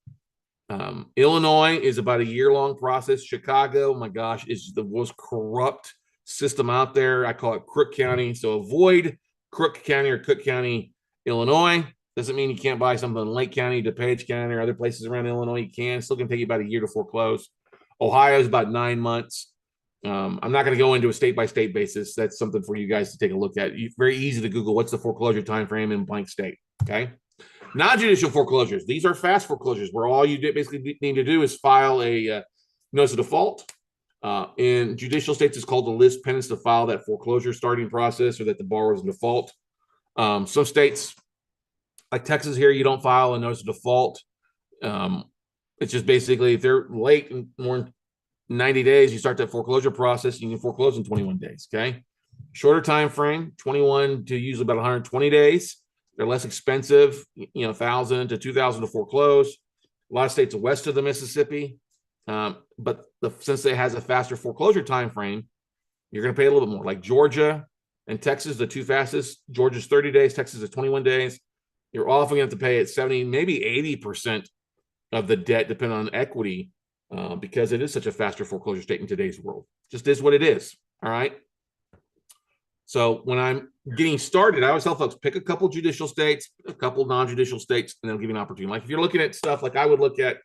Illinois is about a year-long process. Chicago, my gosh, is the most corrupt system out there. I call it Crook County. So avoid Crook County or Cook County, Illinois. Doesn't mean you can't buy something in Lake County, DuPage County, or other places around Illinois. You can. Still can take you about a year to foreclose. Ohio is about 9 months. I'm not going to go into a state-by-state basis. That's something for you guys to take a look at. Very easy to Google what's the foreclosure time frame in blank state. Okay. Non-judicial foreclosures. These are fast foreclosures where all you basically need to do is file a notice of default. In judicial states, it's called the lis pendens to file that foreclosure starting process or that the borrower is in default. Some states, like Texas here, you don't file a notice of default. It's just basically if they're late in more than 90 days, you start that foreclosure process, you can foreclose in 21 days, okay? Shorter time frame, 21 to usually about 120 days. They're less expensive, 1,000 to 2,000 to foreclose. A lot of states west of the Mississippi, but since it has a faster foreclosure time frame, you're going to pay a little bit more. Like Georgia and Texas, the two fastest. Georgia's 30 days, Texas is 21 days. You're often going to have to pay at 70, maybe 80% of the debt, depending on equity, because it is such a faster foreclosure state in today's world. Just is what it is. All right. So when I'm getting started, I always tell folks, pick a couple judicial states, a couple non-judicial states, and they'll give you an opportunity. Like if you're looking at stuff like I would look at,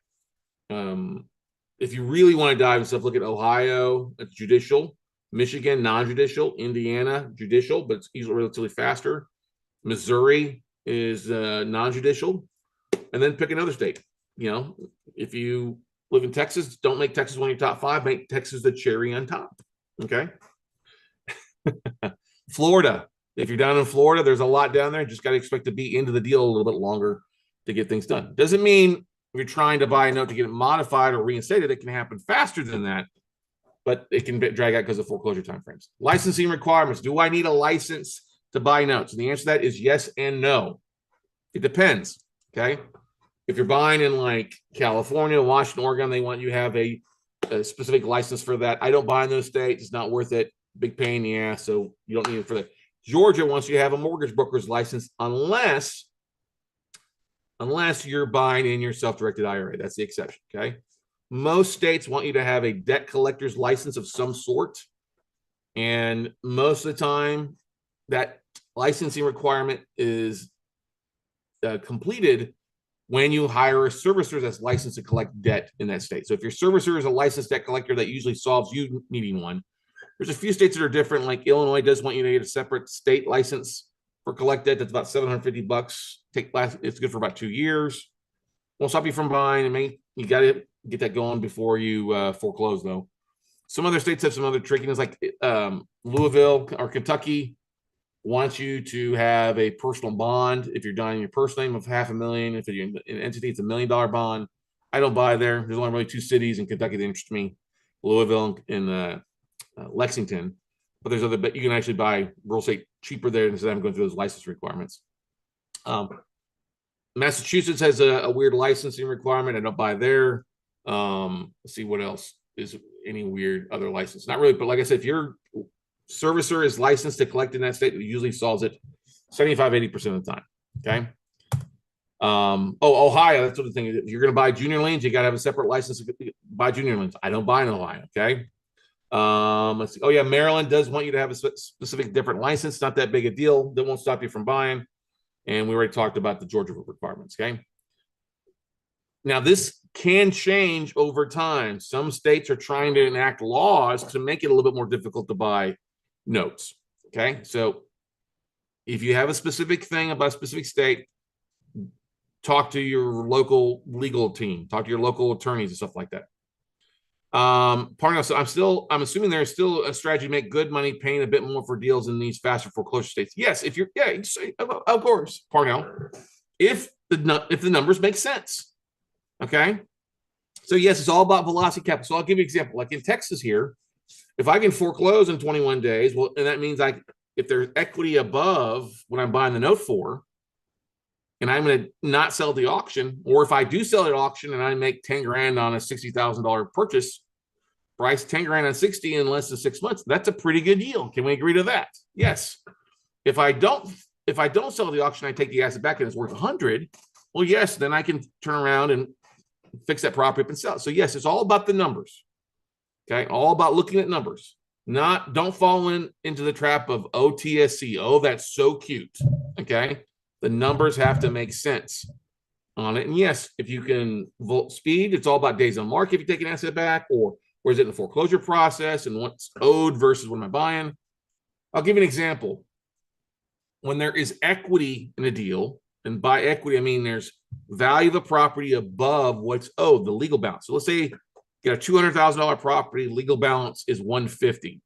if you really want to dive into stuff, look at Ohio, it's judicial, Michigan, non-judicial, Indiana, judicial, but it's usually relatively faster. Missouri is non-judicial, and then pick another state. If you live in Texas, don't make Texas one of your top 5, make Texas the cherry on top. Okay. Florida. If you're down in Florida, there's a lot down there. Just got to expect to be into the deal a little bit longer to get things done. Doesn't mean if you're trying to buy a note to get it modified or reinstated, it can happen faster than that, but it can drag out because of foreclosure timeframes. Licensing requirements. Do I need a license to buy notes? And the answer to that is yes and no. It depends. Okay. If you're buying in like California, Washington, Oregon, they want you to have a specific license for that. I don't buy in those states. It's not worth it. Big pain in the ass, so you don't need it for that. Georgia wants you to have a mortgage broker's license unless you're buying in your self-directed IRA. That's the exception, okay? Most states want you to have a debt collector's license of some sort, and most of the time, that licensing requirement is completed when you hire a servicer that's licensed to collect debt in that state. So if your servicer is a licensed debt collector, that usually solves you needing one. There's a few states that are different, like Illinois does want you to get a separate state license for collect debt. That's about $750. It's good for about 2 years. Won't stop you from buying. You got to get that going before you foreclose, though. Some other states have some other trickiness, like Louisville or Kentucky wants you to have a personal bond. If you're done in your personal name of $500,000, if you're an entity, it's $1 million bond. I don't buy there. There's only really 2 cities in Kentucky that interest me, Louisville and Lexington, but there's other, but you can actually buy real estate cheaper there instead of going through those license requirements. Massachusetts has a weird licensing requirement. I don't buy there. Let's see what else is any weird other license. Not really, but like I said, if your servicer is licensed to collect in that state, it usually solves it 75-80% of the time. Okay. Ohio, that's what the thing is. If you're going to buy junior liens, you got to have a separate license to buy junior liens. I don't buy in Ohio. Okay. Let's see. Oh yeah, Maryland does want you to have a specific different license. Not that big a deal. That won't stop you from buying. And we already talked about the Georgia requirements. Okay. Now this can change over time. Some states are trying to enact laws to make it a little bit more difficult to buy notes. Okay. So if you have a specific thing about a specific state, talk to your local legal team, talk to your local attorneys and stuff like that. So I'm assuming there's still a strategy to make good money paying a bit more for deals in these faster foreclosure states. Yes, of course, Parnell. if the numbers make sense. Okay. So yes, it's all about velocity capital. So I'll give you an example. Like in Texas here, if I can foreclose in 21 days, well, and that means if there's equity above what I'm buying the note for, and I'm going to not sell at the auction, or if I do sell at auction and I make 10 grand on a $60,000 purchase price, 10 grand on 60 in less than 6 months, that's a pretty good yield. Can we agree to that? Yes. If I don't sell at the auction, I take the asset back and it's worth 100. Well, yes, then I can turn around and fix that property up and sell it. So yes, it's all about the numbers. Okay, all about looking at numbers. Don't fall into the trap of OTSC. Oh, that's so cute. Okay, the numbers have to make sense on it. And yes, if you can vote speed, it's all about days on market if you take an asset back, or is it in the foreclosure process and what's owed versus what am I buying. I'll give you an example. When there is equity in a deal, and by equity, I mean there's value of the property above what's owed, the legal balance. So let's say you got a $200,000 property, legal balance is $150,000.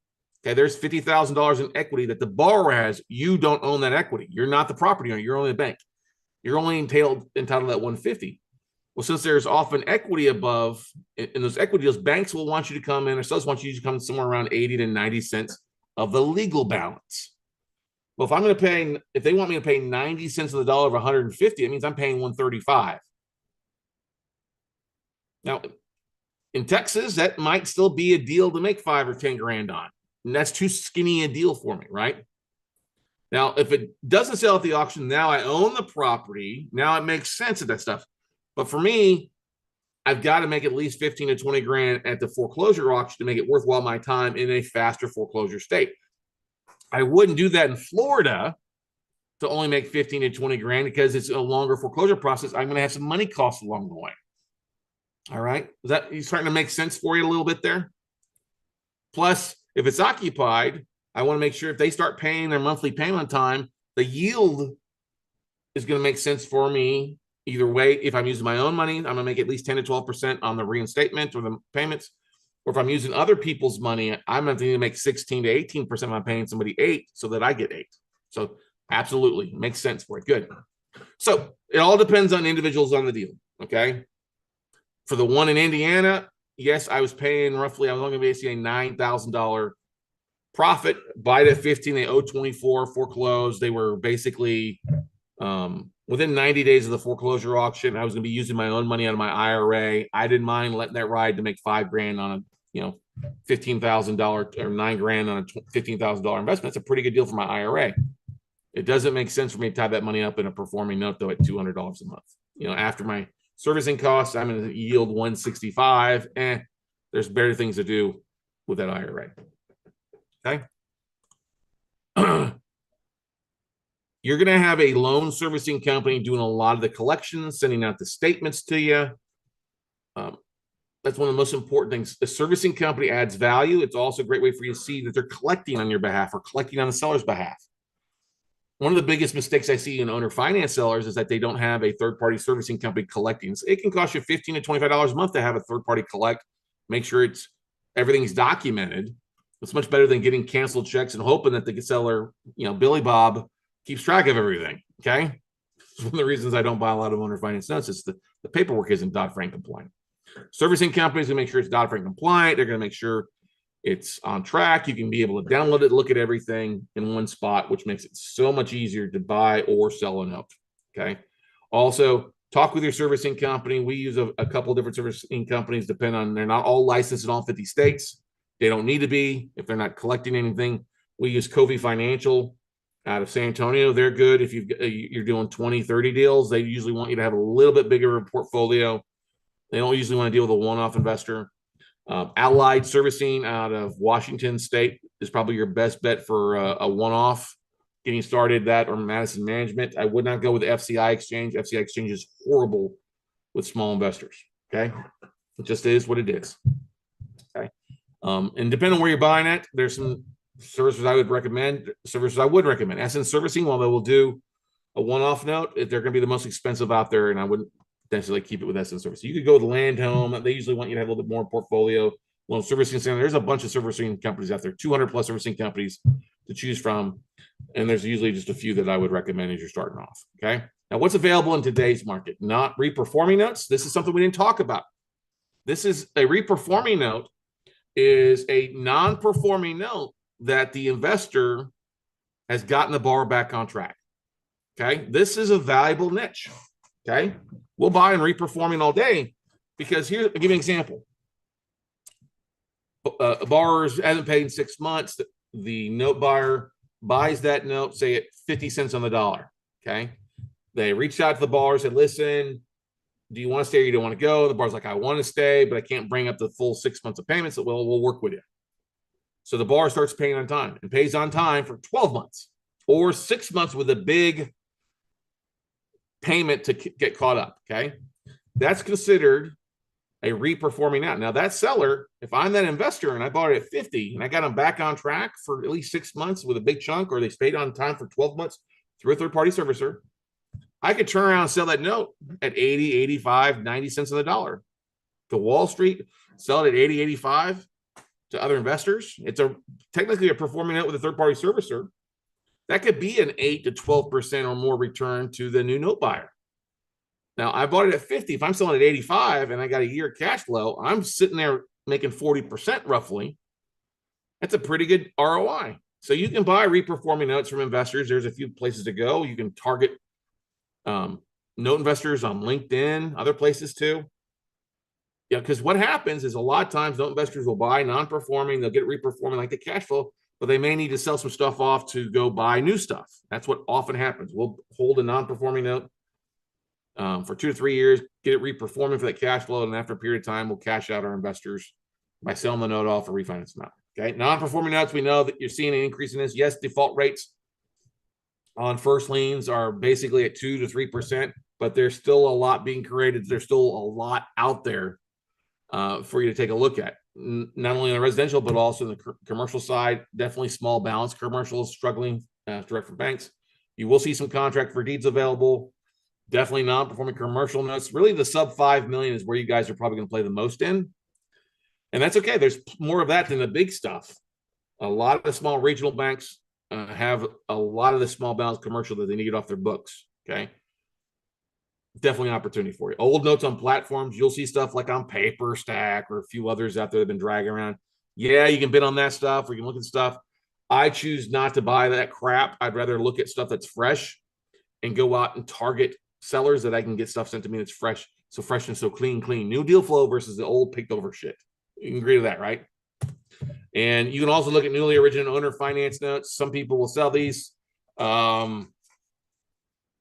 Okay, there's $50,000 in equity that the borrower has. You don't own that equity. You're not the property owner. You're only the bank. You're only entitled to that $150,000. Well, since there's often equity above in those equity deals, banks will want you to come in, or sellers want you to come somewhere around 80 to 90 cents of the legal balance. Well, if they want me to pay 90 cents of the dollar of 150, it means I'm paying 135. Now, in Texas, that might still be a deal to make 5 or 10 grand on. And that's too skinny a deal for me, right? Now, if it doesn't sell at the auction, now I own the property. Now it makes sense of that stuff. But for me, I've got to make at least 15 to 20 grand at the foreclosure auction to make it worthwhile my time in a faster foreclosure state. I wouldn't do that in Florida to only make 15 to 20 grand because it's a longer foreclosure process. I'm going to have some money costs along the way. All right. Is that starting to make sense for you a little bit there? Plus, if it's occupied, I want to make sure if they start paying their monthly payment on time, the yield is going to make sense for me either way. If I'm using my own money, I'm going to make at least 10 to 12% on the reinstatement or the payments. Or if I'm using other people's money, I'm going to need to make 16 to 18% if I'm paying somebody 8 so that I get 8. So absolutely makes sense for it. Good. So it all depends on individuals on the deal. Okay. For the one in Indiana, yes, I was paying roughly, I was only going to be a $9,000 profit. Buy it at 15, they owe 24, foreclosed. They were basically within 90 days of the foreclosure auction. I was going to be using my own money out of my IRA. I didn't mind letting that ride to make 5 grand on a $15,000 or 9 grand on a $15,000 investment. It's a pretty good deal for my IRA. It doesn't make sense for me to tie that money up in a performing note though at $200 a month. After my servicing costs, I'm going to yield 165. There's better things to do with that IRA. Okay. You're going to have a loan servicing company doing a lot of the collections, sending out the statements to you. That's one of the most important things. The servicing company adds value. It's also a great way for you to see that they're collecting on your behalf or collecting on the seller's behalf. One of the biggest mistakes I see in owner finance sellers is that they don't have a third-party servicing company collecting. So it can cost you $15 to $25 a month to have a third-party collect. Make sure everything's documented. It's much better than getting canceled checks and hoping that the seller, Billy Bob, keeps track of everything. Okay. It's one of the reasons I don't buy a lot of owner finance notes. It's the paperwork isn't Dodd-Frank compliant. Servicing companies will make sure it's Dodd-Frank compliant. They're going to make sure it's on track. You can be able to download it, look at everything in one spot, which makes it so much easier to buy or sell a note. Okay. Also, talk with your servicing company. We use a couple of different servicing companies, they're not all licensed in all 50 states. They don't need to be if they're not collecting anything. We use Covey Financial out of San Antonio. They're good if you're doing 20, 30 deals. They usually want you to have a little bit bigger portfolio. They don't usually want to deal with a one-off investor. Allied Servicing out of Washington State is probably your best bet for a one-off getting started, that or Madison Management. I would not go with FCI Exchange. FCI Exchange is horrible with small investors. Okay. It just is what it is. Okay. And depending on where you're buying it, there's some services I would recommend. Essence Servicing, while they will do a one-off note, they're going to be the most expensive out there, and I wouldn't potentially keep it with Essence Servicing. You could go with Land Home. They usually want you to have a little bit more portfolio. Loan servicing center. There's a bunch of servicing companies out there, 200 plus servicing companies to choose from, and there's usually just a few that I would recommend as you're starting off. Okay. Now, what's available in today's market? Not reperforming notes. This is something we didn't talk about. This is a reperforming note is a non-performing note that the investor has gotten the borrower back on track. Okay. This is a valuable niche. Okay. We'll buy and reperforming all day because here, I'll give you an example. A borrower hasn't paid in 6 months. The note buyer buys that note, say at 50 cents on the dollar. Okay. They reached out to the borrower, said, listen, do you want to stay or you don't want to go? The borrower's like, I want to stay, but I can't bring up the full 6 months of payments. So, well, we'll work with you. So the borrower starts paying on time and pays on time for 12 months or 6 months with a big payment to get caught up. Okay. That's considered a reperforming out. Now that seller, if I'm that investor and I bought it at 50 and I got them back on track for at least 6 months with a big chunk, or they stayed on time for 12 months through a third-party servicer, I could turn around and sell that note at 80, 85, 90 cents on the dollar to Wall Street, sell it at 80, 85 to other investors. It's technically a performing note with a third-party servicer. That could be an 8 to 12% or more return to the new note buyer. Now, I bought it at 50. If I'm selling at 85 and I got a year cash flow, I'm sitting there making 40% roughly. That's a pretty good ROI. So you can buy reperforming notes from investors. There's a few places to go. You can target note investors on LinkedIn, other places too. Yeah, because what happens is a lot of times note investors will buy non-performing, they'll get it reperforming like the cash flow, but they may need to sell some stuff off to go buy new stuff. That's what often happens. We'll hold a non-performing note for 2 to 3 years, get it reperforming for that cash flow, and after a period of time, we'll cash out our investors by selling the note off or refinancing them out. Okay, non-performing notes, we know that you're seeing an increase in this. Yes, default rates on first liens are basically at 2 to 3%, but there's still a lot being created. There's still a lot out there for you to take a look at, not only on the residential, but also the commercial side. Definitely small balance commercials struggling direct from banks. You will see some contract for deeds available. Definitely non-performing commercial notes. Really, the sub 5 million is where you guys are probably going to play the most in. And that's okay. There's more of that than the big stuff. A lot of the small regional banks have a lot of the small balance commercial that they need to get off their books. Okay. Definitely an opportunity for you. Old notes on platforms. You'll see stuff like on Paper Stack or a few others out there that have been dragging around. Yeah, you can bid on that stuff or you can look at stuff. I choose not to buy that crap. I'd rather look at stuff that's fresh and go out and target sellers that I can get stuff sent to me that's fresh and so clean. New deal flow versus the old picked over shit. You can agree with that, right? And you can also look at newly originated owner finance notes. Some people will sell these. You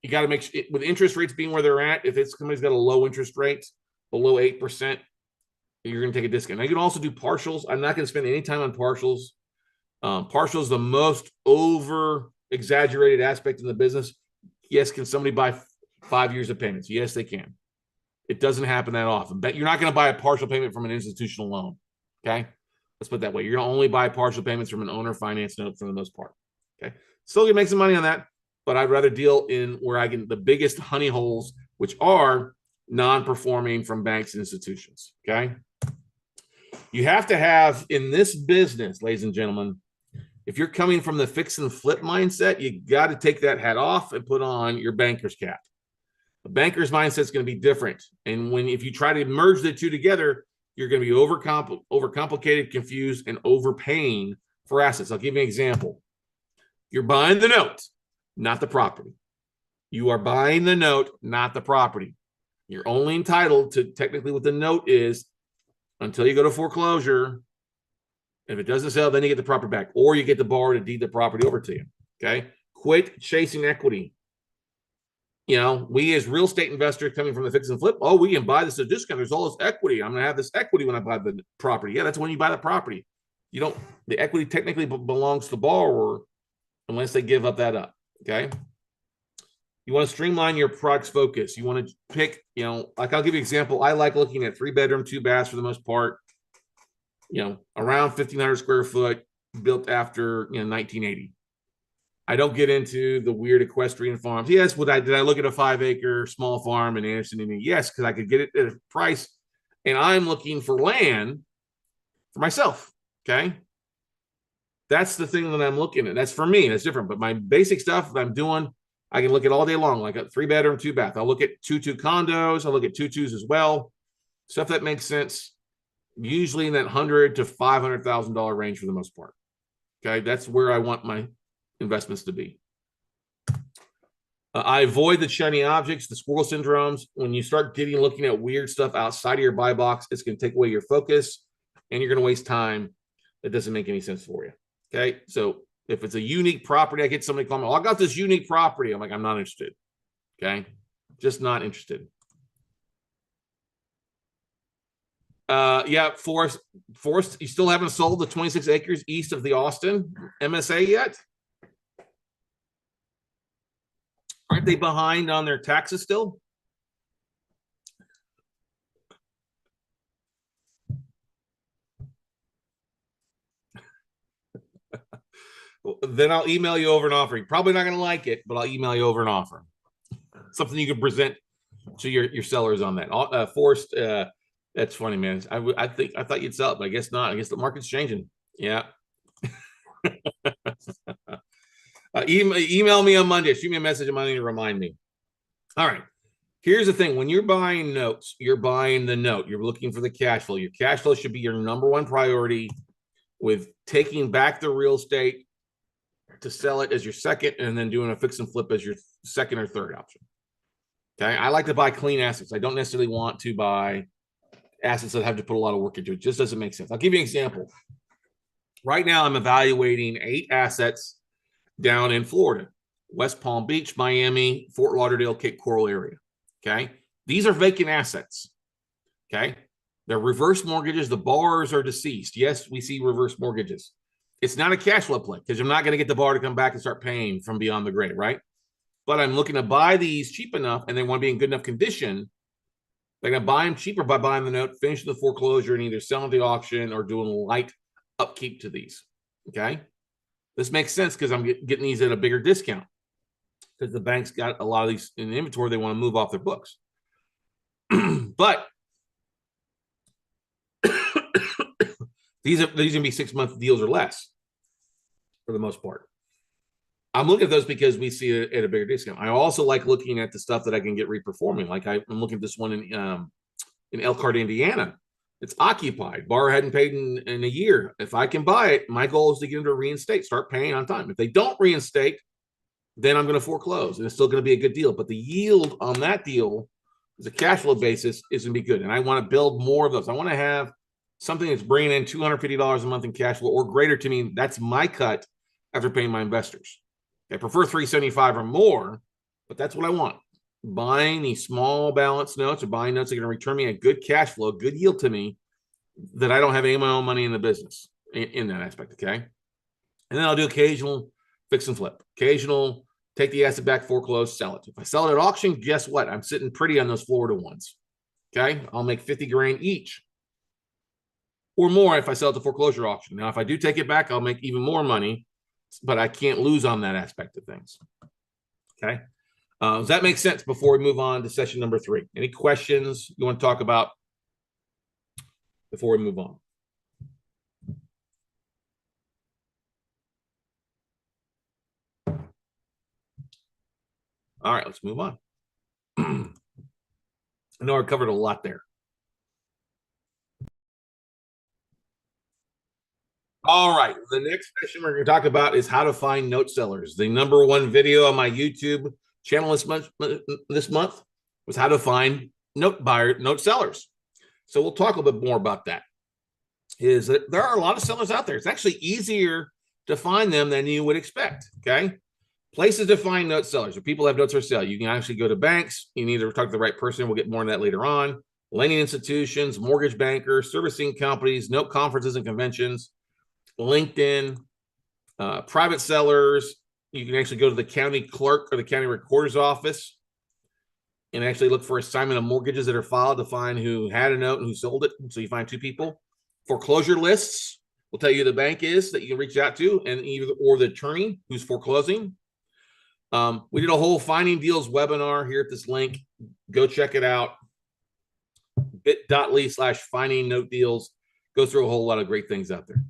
got to make sure, with interest rates being where they're at, if somebody's got a low interest rate below 8%, you're going to take a discount. Now, you can also do partials. I'm not going to spend any time on partials. Partials, the most over exaggerated aspect in the business. Yes, can somebody buy 5 years of payments? Yes, they can. It doesn't happen that often. But you're not going to buy a partial payment from an institutional loan. Okay? Let's put it that way. You're going to only buy partial payments from an owner finance note for the most part. Okay? Still going to make some money on that, but I'd rather deal in where I get the biggest honey holes, which are non-performing from banks and institutions. Okay? You have to have, in this business, ladies and gentlemen, if you're coming from the fix and flip mindset, you got to take that hat off and put on your banker's cap. The banker's mindset is going to be different. And if you try to merge the two together, you're going to be overcomplicated, confused, and overpaying for assets. I'll give you an example. You're buying the note, not the property. You are buying the note, not the property. You're only entitled to technically what the note is until you go to foreclosure. If it doesn't sell, then you get the property back, or you get the borrower to deed the property over to you. Okay. Quit chasing equity. We as real estate investors coming from the fix and flip, we can buy this at a discount. There's all this equity. I'm going to have this equity when I buy the property. Yeah, that's when you buy the property. The equity technically belongs to the borrower unless they give up that up. Okay. You want to streamline your product's focus. You want to pick, like I'll give you an example. I like looking at 3-bedroom, 2 baths for the most part, around 1,500 square foot, built after 1980. I don't get into the weird equestrian farms. Yes, did I look at a 5-acre small farm in Anderson, Indiana? Yes, because I could get it at a price, and I'm looking for land for myself. Okay, that's the thing that I'm looking at. That's for me. That's different. But my basic stuff that I'm doing, I can look at all day long, like a 3-bedroom, 2-bath. I'll look at 2-2 condos. I'll look at 2-2s as well. Stuff that makes sense, usually in that $100,000 to $500,000 range for the most part. Okay, that's where I want my investments to be. I avoid the shiny objects, the squirrel syndromes. When you start looking at weird stuff outside of your buy box, it's going to take away your focus, and you're going to waste time. That doesn't make any sense for you. Okay, so if it's a unique property, I get somebody call me, oh, I got this unique property. I'm like, I'm not interested. Okay, just not interested. Yeah, Forrest, you still haven't sold the 26 acres east of the Austin MSA yet? Aren't they behind on their taxes still? Then I'll email you over an offer. You're probably not going to like it, but I'll email you over an offer. Something you can present to your sellers on that. Forrest, that's funny, man. I thought you'd sell it, but I guess not. I guess the market's changing. Yeah. Email me on Monday. Shoot me a message on Monday to remind me. All right. Here's the thing. When you're buying notes, you're buying the note. You're looking for the cash flow. Your cash flow should be your number one priority, with taking back the real estate to sell it as your second, and then doing a fix and flip as your second or third option. Okay. I like to buy clean assets. I don't necessarily want to buy assets that have to put a lot of work into it. It just doesn't make sense. I'll give you an example. Right now, I'm evaluating 8 assets down in Florida: West Palm Beach, Miami, Fort Lauderdale, Cape Coral area. Okay. These are vacant assets. Okay. They're reverse mortgages. The borrowers are deceased. Yes, we see reverse mortgages. It's not a cash flow play because I'm not going to get the borrower to come back and start paying from beyond the grave, right? But I'm looking to buy these cheap enough, and they want to be in good enough condition. They're going to buy them cheaper by buying the note, finish the foreclosure, and either selling the auction or doing light upkeep to these. Okay. This makes sense because I'm getting these at a bigger discount because the bank's got a lot of these in the inventory they want to move off their books. But these are going to be 6-month deals or less for the most part. I'm looking at those because we see it at a bigger discount. I also like looking at the stuff that I can get reperforming. Like I'm looking at this one in Elkhart, Indiana. It's occupied. Borrower hadn't paid in a year. If I can buy it, my goal is to get them to reinstate, start paying on time. If they don't reinstate, then I'm going to foreclose, and it's still going to be a good deal. But the yield on that deal, as a cash flow basis, is going to be good. And I want to build more of those. I want to have something that's bringing in $250 a month in cash flow or greater to me. That's my cut after paying my investors. I prefer 375 or more, but that's what I want. Buying these small balance notes or buying notes that are going to return me a good cash flow, good yield to me, that I don't have any of my own money in the business in that aspect. Okay. And then I'll do occasional fix and flip, occasional take the asset back, foreclose, sell it. If I sell it at auction, guess what? I'm sitting pretty on those Florida ones. Okay. I'll make 50 grand each or more if I sell it to foreclosure auction. Now, if I do take it back, I'll make even more money, but I can't lose on that aspect of things. Okay. Does that make sense before we move on to session number 3? Any questions you want to talk about before we move on? All right, let's move on. I know I covered a lot there. All right, the next session we're going to talk about is how to find note sellers. The number one video on my YouTube channel this month was how to find note sellers. So we'll talk a little bit more about that. Is that there are a lot of sellers out there. It's actually easier to find them than you would expect. Okay. Places to find note sellers, or people have notes for sale. You can actually go to banks. You need to talk to the right person. We'll get more on that later on. Lending institutions, mortgage bankers, servicing companies, note conferences and conventions, LinkedIn, private sellers. You can actually go to the county clerk or the county recorder's office and actually look for assignment of mortgages that are filed to find who had a note and who sold it. So you find 2 people. Foreclosure lists will tell you who the bank is that you can reach out to, and either or the attorney who's foreclosing. We did a whole finding deals webinar here at this link. Go check it out. bit.ly/finding note deals. Goes through a whole lot of great things out there.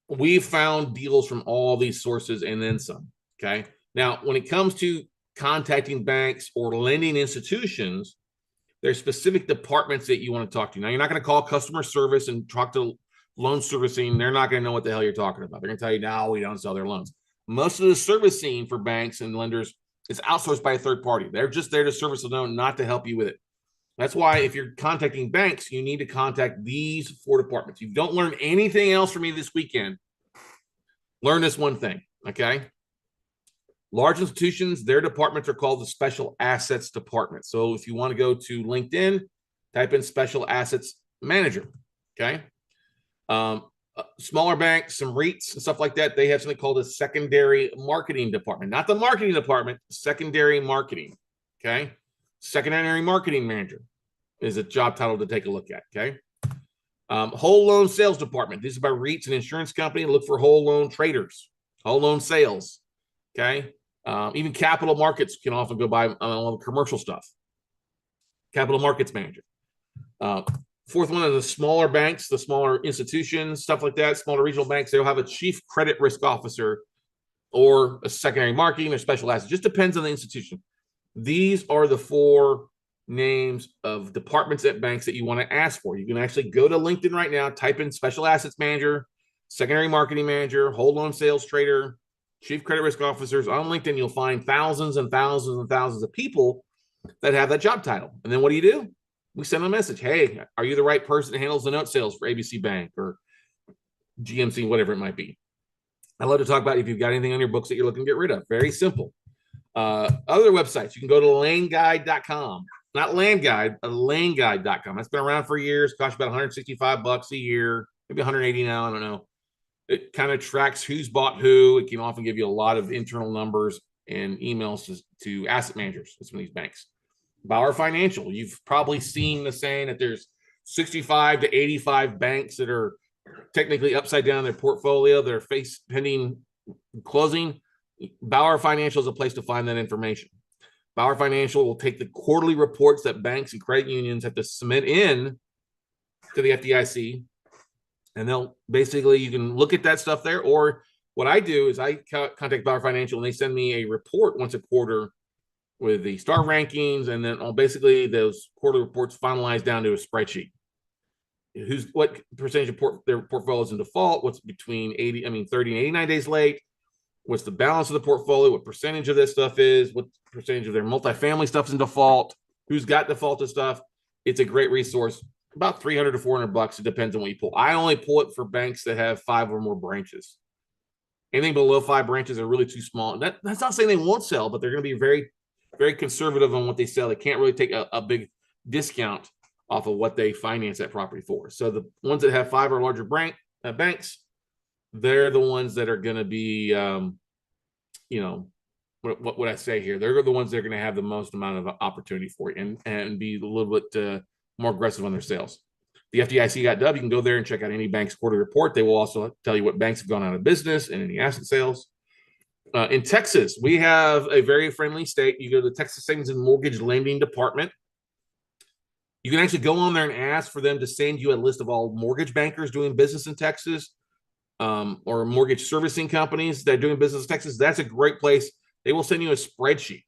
We've found deals from all these sources and then some. Okay. Now, when it comes to contacting banks or lending institutions, there's specific departments that you want to talk to. Now, you're not going to call customer service and talk to loan servicing. They're not going to know what the hell you're talking about. They're going to tell you, no, we don't sell their loans. Most of the servicing for banks and lenders is outsourced by a third party. They're just there to service the loan, not to help you with it. That's why if you're contacting banks, you need to contact these 4 departments. If you don't learn anything else from me this weekend, learn this one thing, okay? Large institutions, their departments are called the Special Assets Department. So if you want to go to LinkedIn, type in Special Assets Manager, okay? Smaller banks, some REITs and stuff like that, they have something called a Secondary Marketing Department. Not the marketing department, secondary marketing, okay? Secondary Marketing Manager is a job title to take a look at, okay? Whole Loan Sales Department. This is by REITs and insurance company. Look for whole loan traders, whole loan sales, okay? Even capital markets can often go by commercial stuff. Capital markets manager. Fourth one is the smaller banks, the smaller institutions, stuff like that, smaller regional banks. They'll have a chief credit risk officer or a secondary marketing or special assets. Just depends on the institution. These are the 4 names of departments at banks that you want to ask for. You can actually go to LinkedIn right now, type in special assets manager, secondary marketing manager, whole loan sales trader, chief credit risk officers. On LinkedIn, you'll find thousands and thousands and thousands of people that have that job title. And then what do? We send them a message. Hey, are you the right person that handles the note sales for ABC Bank or GMC, whatever it might be? I love to talk about if you've got anything on your books that you're looking to get rid of. Very simple. Other websites, you can go to laneguide.com. Not land guide, but laneguide.com. That's been around for years. Costs about $165 a year, maybe 180 now. I don't know. It kind of tracks who's bought who. It can often give you a lot of internal numbers and emails to asset managers at some of these banks. Bauer Financial. You've probably seen the saying that there's 65 to 85 banks that are technically upside down in their portfolio. They're pending closing. Bauer Financial is a place to find that information. Bauer Financial will take the quarterly reports that banks and credit unions have to submit in to the FDIC, and they'll basically, you can look at that stuff there. Or what I do is I contact Bauer Financial and they send me a report once a quarter with the star rankings, and then basically those quarterly reports finalized down to a spreadsheet. What percentage of their portfolio is in default, what's between 30 and 89 days late, what's the balance of the portfolio, what percentage of this stuff is, what percentage of their multifamily stuff is in default, who's got defaulted stuff. It's a great resource. About $300 to $400. It depends on what you pull. I only pull it for banks that have 5 or more branches. Anything below 5 branches are really too small. That's not saying they won't sell, but they're going to be very, very conservative on what they sell. They can't really take a big discount off of what they finance that property for. So the ones that have 5 or larger banks, they're the ones that are going to be, what would I say here? They're the ones that are going to have the most amount of opportunity for you and be a little bit more aggressive on their sales. The FDIC.gov, you can go there and check out any bank's quarterly report. They will also tell you what banks have gone out of business and any asset sales. In Texas, we have a very friendly state. You go to the Texas Savings and Mortgage Lending Department. You can actually go on there and ask for them to send you a list of all mortgage bankers doing business in Texas, or mortgage servicing companies that are doing business in Texas. That's a great place. They will send you a spreadsheet,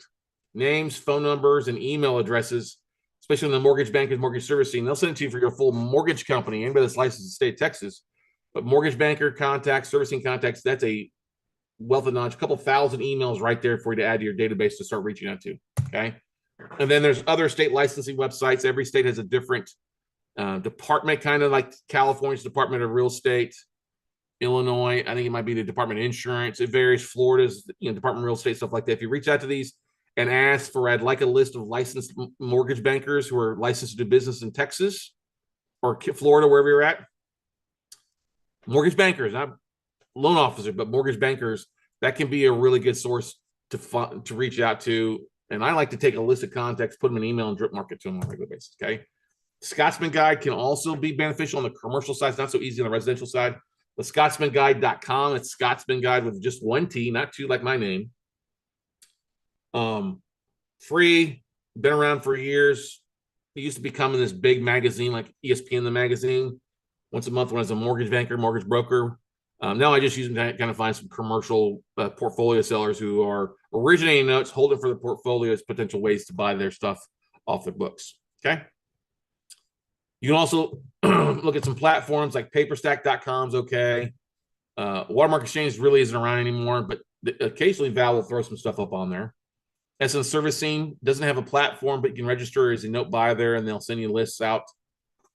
names, phone numbers, and email addresses, especially in the mortgage bankers, mortgage servicing. They'll send it to you for your full mortgage company, anybody that's licensed in the state of Texas. But mortgage banker contacts, servicing contacts, that's a wealth of knowledge, a couple thousand emails right there for you to add to your database to start reaching out to, okay? And then there's other state licensing websites. Every state has a different department, kind of like California's Department of Real Estate. Illinois, I think it might be the Department of Insurance. It varies. Florida's, Department of Real Estate, stuff like that. If you reach out to these and ask for, I'd like a list of licensed mortgage bankers who are licensed to do business in Texas or Florida, wherever you're at. Mortgage bankers, not loan officers, but mortgage bankers, that can be a really good source to reach out to. And I like to take a list of contacts, put them in an email, and drip market to them on a regular basis, okay? Scotsman Guide can also be beneficial on the commercial side. It's not so easy on the residential side. The Scotsmanguide.com. It's Scotsman Guide with just 1 T, not 2 like my name. Free, been around for years. It used to become in this big magazine like ESPN, the magazine, once a month when I was a mortgage banker, mortgage broker. Now I just use them to kind of find some commercial portfolio sellers who are originating notes, holding for the portfolios, potential ways to buy their stuff off their books. Okay. You can also look at some platforms like paperstack.com is okay. Watermark Exchange really isn't around anymore, but occasionally Val will throw some stuff up on there. Essence Servicing doesn't have a platform, but you can register as a note buyer there, and they'll send you lists out.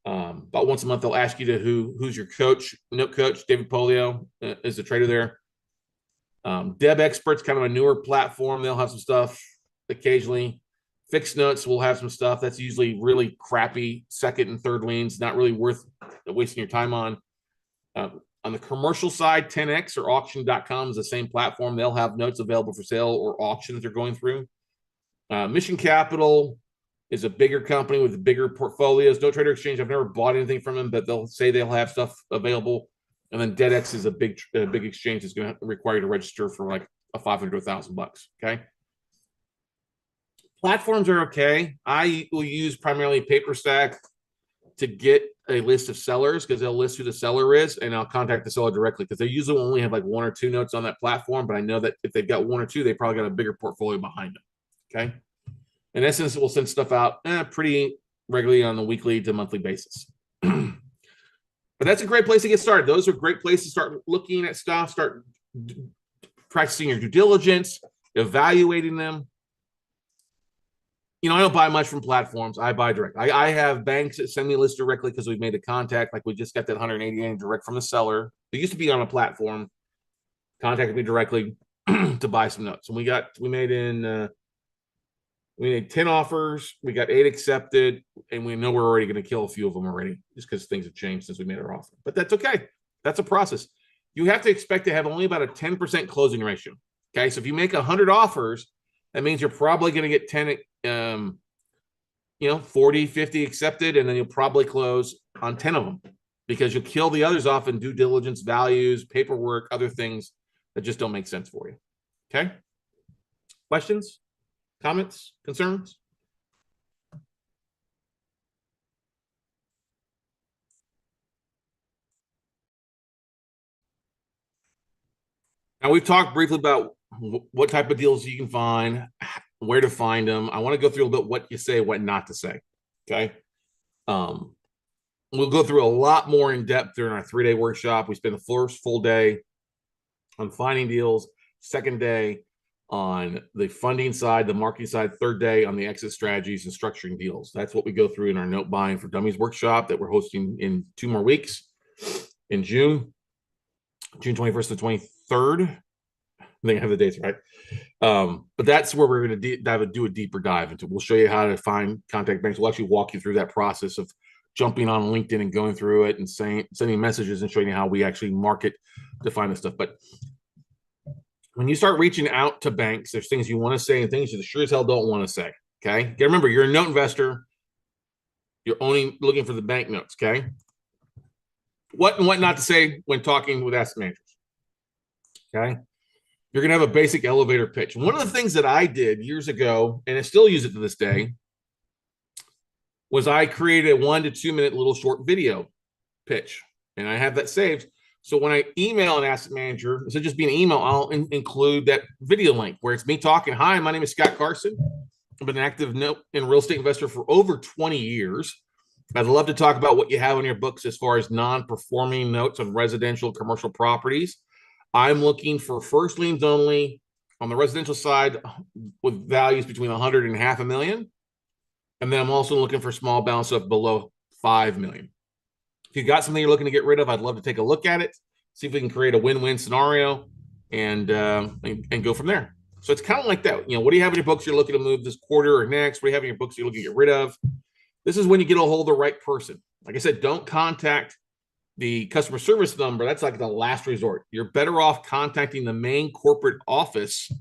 About once a month, they'll ask you to who's your coach, note coach. David Polio is the trader there. Deb Expert's kind of a newer platform. They'll have some stuff occasionally. Fixed Notes will have some stuff that's usually really crappy second and third liens, not really worth wasting your time on. On the commercial side, 10x or auction.com is the same platform. They'll have notes available for sale or auctions they're going through. Mission Capital is a bigger company with bigger portfolios. No Trader Exchange, I've never bought anything from them, but they'll say they'll have stuff available. And then DebtX is a big exchange that's going to require you to register for like a $500 to $1,000. Okay. Platforms are okay. I will use primarily PaperStack to get a list of sellers because they'll list who the seller is, and I'll contact the seller directly because they usually only have like one or two notes on that platform. But I know that if they've got one or two, they probably got a bigger portfolio behind them. Okay. In essence, we'll send stuff out pretty regularly on a weekly to monthly basis. But that's a great place to get started. Those are great places to start looking at stuff, start practicing your due diligence, evaluating them. You know, I don't buy much from platforms. I buy direct. I have banks that send me a list directly because we've made a contact. Like we just got that 188 direct from the seller. They used to be on a platform. Contacted me directly to buy some notes, and we made 10 offers. We got 8 accepted, and we know we're already going to kill a few of them already just because things have changed since we made our offer. But that's okay. That's a process. You have to expect to have only about a 10% closing ratio. Okay, so if you make 100 offers, that means you're probably going to get 10, 40, 50 accepted, and then you'll probably close on 10 of them because you'll kill the others off in due diligence, values, paperwork, other things that just don't make sense for you. Okay? Questions? Comments? Concerns? Now, we've talked briefly about what type of deals you can find, where to find them. I want to go through a little bit what you say, what not to say. Okay. We'll go through a lot more in depth during our 3-day workshop. We spend the first full day on finding deals, second day on the funding side, the marketing side, third day on the exit strategies and structuring deals. That's what we go through in our note buying for dummies workshop that we're hosting in 2 more weeks in June 21st to 23rd. I think I have the dates right. But that's where we're going to do a deeper dive into. We'll show you how to find contact banks. We'll actually walk you through that process of jumping on LinkedIn and going through it and sending messages and showing you how we actually market to find this stuff. But when you start reaching out to banks, there's things you want to say and things you sure as hell don't want to say. Okay. You gotta remember, you're a note investor. You're only looking for the bank notes. Okay. What and what not to say when talking with asset managers. Okay. You're going to have a basic elevator pitch. One of the things that I did years ago, and I still use it to this day, was I created a 1 to 2 minute little short video pitch. And I have that saved. So when I email an asset manager, instead of just being an email, I'll include that video link where it's me talking. Hi, my name is Scott Carson. I've been an active note and real estate investor for over 20 years. I'd love to talk about what you have on your books as far as non-performing notes on residential commercial properties. I'm looking for first liens only on the residential side with values between 100 and $500,000. And then I'm also looking for small balance of below 5 million. If you got something you're looking to get rid of, I'd love to take a look at it, see if we can create a win-win scenario and go from there. So it's kind of like that. You know, what do you have in your books you're looking to move this quarter or next? What do you have in your books you're looking to get rid of? This is when you get a hold of the right person. Like I said, don't contact the customer service number. That's like the last resort. You're better off contacting the main corporate office.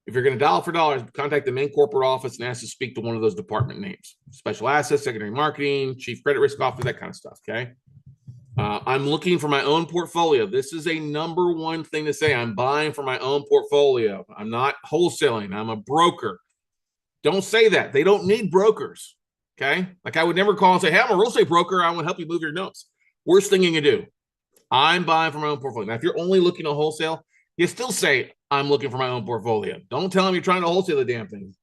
If you're going to dollar for dollars, contact the main corporate office and ask to speak to one of those department names: special assets, secondary marketing, chief credit risk officer, that kind of stuff. Okay. I'm looking for my own portfolio. This is a number one thing to say. I'm buying for my own portfolio. I'm not wholesaling. I'm a broker. Don't say that. They don't need brokers. Okay. Like I would never call and say, hey, I'm a real estate broker. I want to help you move your notes. Worst thing you can do. I'm buying for my own portfolio. Now, if you're only looking to wholesale, you still say, I'm looking for my own portfolio. Don't tell them you're trying to wholesale the damn thing.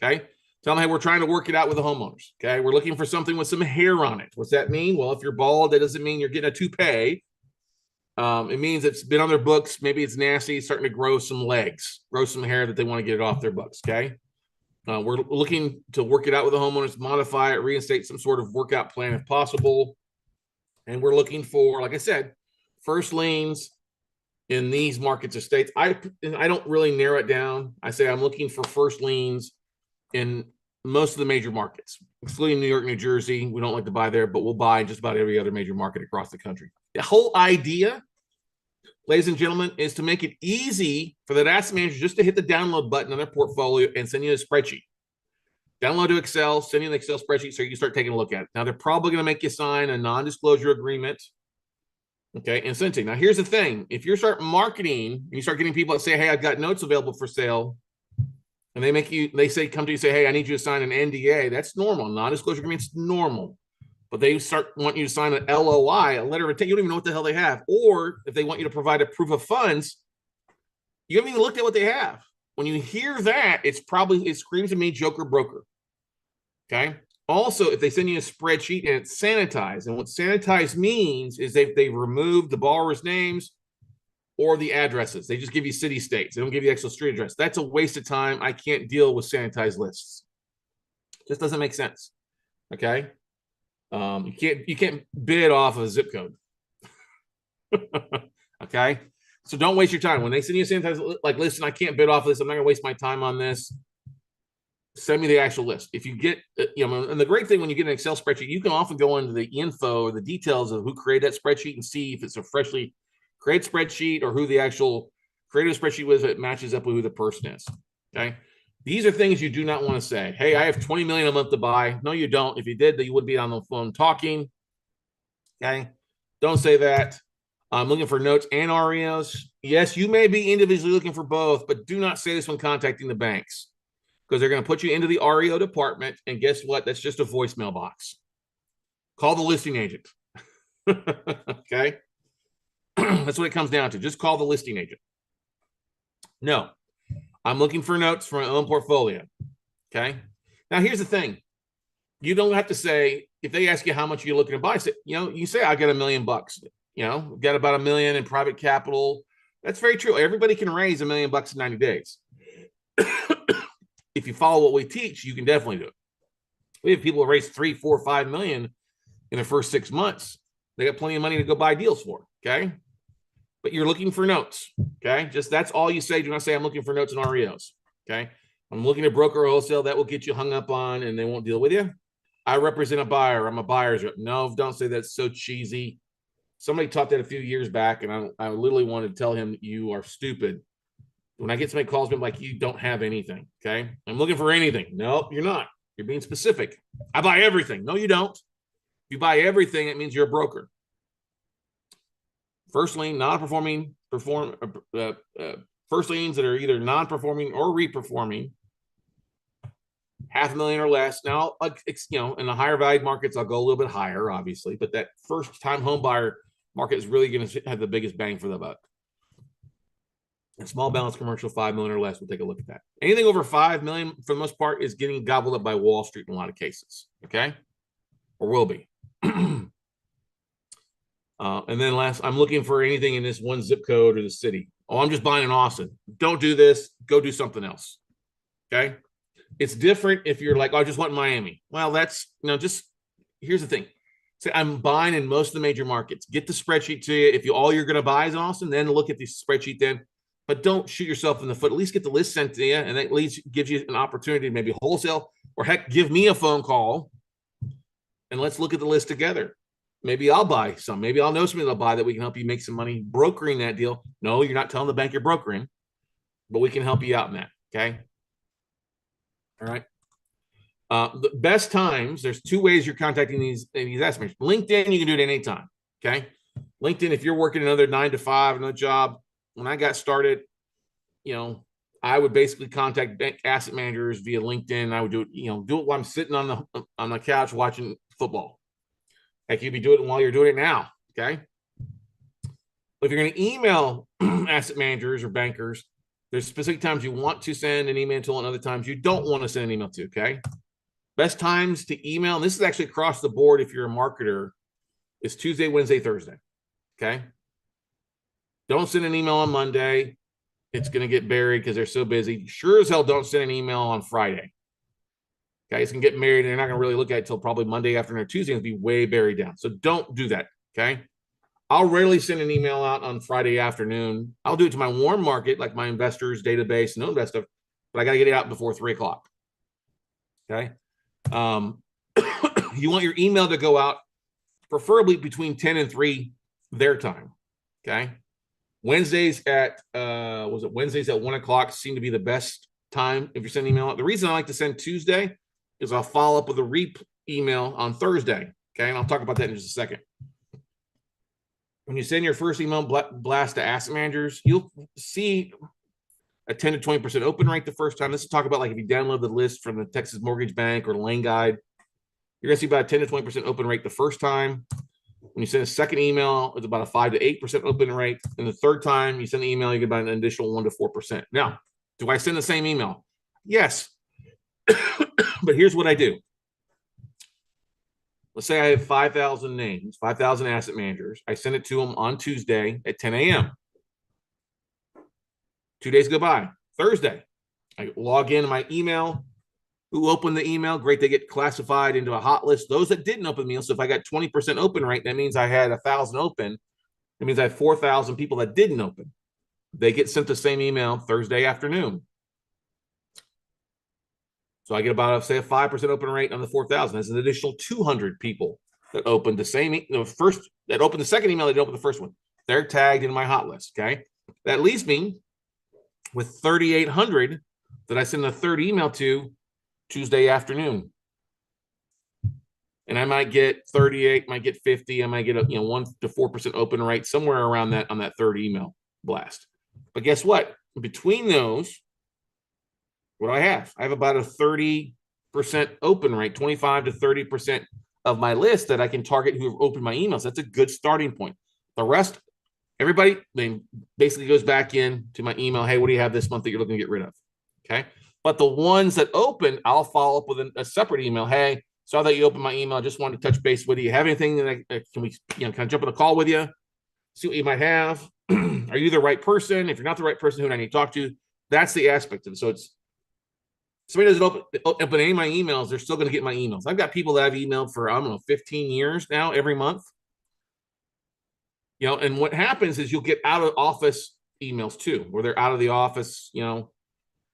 Okay. Tell them, hey, we're trying to work it out with the homeowners. Okay. We're looking for something with some hair on it. What's that mean? Well, if you're bald, that doesn't mean you're getting a toupee. It means it's been on their books. Maybe it's nasty, it's starting to grow some legs, grow some hair that they want to get it off their books. Okay. We're looking to work it out with the homeowners, modify it, reinstate some sort of workout plan if possible. And we're looking for, like I said, first liens in these markets or states. I don't really narrow it down. I say I'm looking for first liens in most of the major markets, excluding New York, New Jersey. We don't like to buy there, but we'll buy in just about every other major market across the country. The whole idea, ladies and gentlemen, is to make it easy for that asset manager just to hit the download button on their portfolio and send you a spreadsheet. Download to Excel, send you an Excel spreadsheet so you can start taking a look at it. Now, they're probably going to make you sign a non-disclosure agreement. Okay, and send it. Now, here's the thing. If you start marketing, you start getting people that say, hey, I've got notes available for sale, and they say, come to you and say, hey, I need you to sign an NDA. That's normal. Non-disclosure agreement's normal. But they want you to sign an LOI, a letter of intent. You don't even know what the hell they have. Or if they want you to provide a proof of funds, you haven't even looked at what they have. When you hear that, it screams to me joker broker. Okay. Also, if they send you a spreadsheet and it's sanitized, and what sanitized means is they've removed the borrower's names or the addresses. They just give you city states. They don't give you the actual street address. That's a waste of time. I can't deal with sanitized lists. Just doesn't make sense. Okay. You can't bid off of a zip code. Okay. So don't waste your time. When they send you a sanitized, like, listen, I can't bid off of this. I'm not going to waste my time on this. Send me the actual list. If you get, and the great thing when you get an Excel spreadsheet, you can often go into the info or the details of who created that spreadsheet and see if it's a freshly created spreadsheet or who the actual created spreadsheet was. It matches up with who the person is. Okay. These are things you do not want to say. Hey, I have 20 million a month to buy. No, you don't. If you did, you would be on the phone talking. Okay. Don't say that. I'm looking for notes and REOs. Yes, you may be individually looking for both, but do not say this when contacting the banks, because they're going to put you into the REO department. And guess what? That's just a voicemail box. Call the listing agent. Okay. That's what it comes down to. Just call the listing agent. No, I'm looking for notes for my own portfolio. Okay. Now, here's the thing. You don't have to say, if they ask you how much you're looking to buy, say, you say, I got $1 million. Got about $1 million in private capital. That's very true. Everybody can raise $1 million in 90 days. If you follow what we teach, you can definitely do it. We have people who raise 3, 4, 5 million in the first 6 months. They got plenty of money to go buy deals for. Okay. But you're looking for notes. Okay. Just that's all you say. Do not say, I'm looking for notes and REOs. Okay. I'm looking to broker or wholesale. That will get you hung up on and they won't deal with you. I represent a buyer. I'm a buyer's rep. No, don't say that's so cheesy. Somebody taught that a few years back, and I literally wanted to tell him, you are stupid. When I get somebody calls me, I'm like, you don't have anything. Okay. I'm looking for anything. Nope, you're not. You're being specific. I buy everything. No, you don't. If you buy everything, it means you're a broker. First lien, non-performing, first liens that are either non-performing or reperforming, $500,000 or less. Now, in the higher valued markets, I'll go a little bit higher, obviously, but that first time home buyer market is really going to have the biggest bang for the buck. And small balance commercial, $5 million or less, we'll take a look at that. Anything over $5 million, for the most part, is getting gobbled up by Wall Street in a lot of cases. Okay. Or will be. And then last, I'm looking for anything in this one zip code or the city. Oh, I'm just buying in Austin. Don't do this. Go do something else. Okay. It's different if you're like, oh, I just want Miami. Well, that's, just here's the thing. Say, I'm buying in most of the major markets. Get the spreadsheet to you. If all you're going to buy is Austin, then look at the spreadsheet then. But don't shoot yourself in the foot. At least get the list sent to you, and that at least gives you an opportunity to maybe wholesale, or heck, give me a phone call, and let's look at the list together. Maybe I'll buy some. Maybe I'll know somebody that'll buy that we can help you make some money brokering that deal. No, you're not telling the bank you're brokering, but we can help you out in that. Okay. All right. The best times, there's 2 ways you're contacting these estimators. LinkedIn, you can do it anytime. Okay. LinkedIn, if you're working another 9 to 5, another job, when I got started, I would basically contact bank asset managers via LinkedIn. I would do it, do it while I'm sitting on the couch watching football. Heck, you'd be doing it while you're doing it now. Okay. If you're going to email asset managers or bankers, there's specific times you want to send an email to, and other times you don't want to send an email to. Okay. Best times to email, and this is actually across the board if you're a marketer, is Tuesday, Wednesday, Thursday. Okay. Don't send an email on Monday. It's going to get buried because they're so busy. Sure as hell don't send an email on Friday. Okay. It's going to get married and they're not going to really look at it until probably Monday afternoon or Tuesday. It'll be way buried down. So don't do that. Okay. I'll rarely send an email out on Friday afternoon. I'll do it to my warm market, like my investors database, no invest stuff, but I got to get it out before 3:00. Okay. You want your email to go out preferably between 10 and 3 their time. Okay. Wednesdays at Wednesdays at 1:00 seem to be the best time if you're sending email out. The reason I like to send Tuesday is I'll follow up with a email on Thursday. Okay. And I'll talk about that in just a second. When you send your first email blast to asset managers, you'll see a 10 to 20% open rate the first time. This is talk about like if you download the list from the Texas Mortgage Bank or the Lane Guide, you're going to see about a 10 to 20% open rate the first time. When you send a second email, it's about a 5 to 8% open rate. And the third time you send the email, you get about an additional 1 to 4%. Now, do I send the same email? Yes. But here's what I do. Let's say I have 5,000 names, 5,000 asset managers. I send it to them on Tuesday at 10 a.m. 2 days go by. Thursday, I log in my email. Who opened the email? Great. They get classified into a hot list. Those that didn't open the email. So if I got 20% open rate, that means I had 1,000 open. That means I have 4,000 people that didn't open. They get sent the same email Thursday afternoon. So I get about, say, a 5% open rate on the 4,000. That's an additional 200 people that opened the same, that opened the second email, they didn't open the first one. They're tagged in my hot list. Okay. That leaves me with 3,800 that I send the third email to Tuesday afternoon. And I might get 38, might get 50, I might get a 1 to 4% open rate somewhere around that on that third email blast. But guess what? Between those, what do I have? I have about a 30% open rate, 25 to 30% of my list that I can target who have opened my emails. That's a good starting point. The rest, everybody basically goes back in to my email. Hey, what do you have this month that you're looking to get rid of? Okay. But the ones that open, I'll follow up with a separate email. Hey, saw that you opened my email. Just wanted to touch base with you. Have anything that can we, can I jump on a call with you? See what you might have. Are you the right person? If you're not the right person, who do I need to talk to? That's the aspect of it. So it's somebody doesn't open any of my emails, they're still going to get my emails. I've got people that I've emailed for, I don't know, 15 years now, every month. And what happens is you'll get out of office emails too, where they're out of the office, and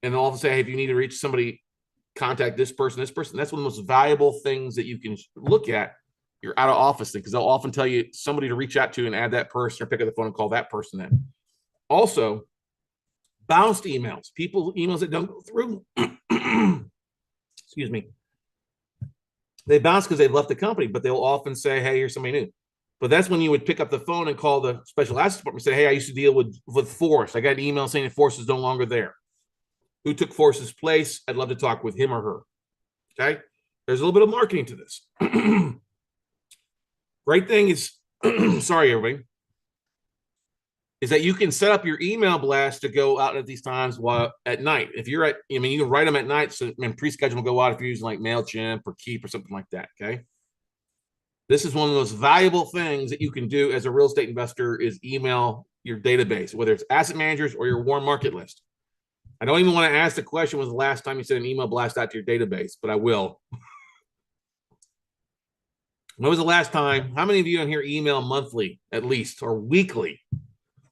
they'll often say, hey, if you need to reach somebody, contact this person, this person. That's one of the most valuable things that you can look at your out of office thing, because they'll often tell you somebody to reach out to and add that person or pick up the phone and call that person in. Also, bounced emails, emails that don't go through. Excuse me. They bounce because they've left the company, but they'll often say, hey, here's somebody new. But that's when you would pick up the phone and call the special assets department and say, hey, I used to deal with Forrest. I got an email saying that Forrest is no longer there. Who took Forrest's place? I'd love to talk with him or her. Okay. There's a little bit of marketing to this. Great thing is, sorry, everybody, is that you can set up your email blast to go out at these times while at night. If you're you can write them at night, so pre-schedule will go out if you're using like MailChimp or Keep or something like that. Okay. This is one of the most valuable things that you can do as a real estate investor is email your database, whether it's asset managers or your warm market list. I don't even want to ask the question, was the last time you sent an email blast out to your database, but I will. When was the last time? How many of you in here email monthly at least or weekly?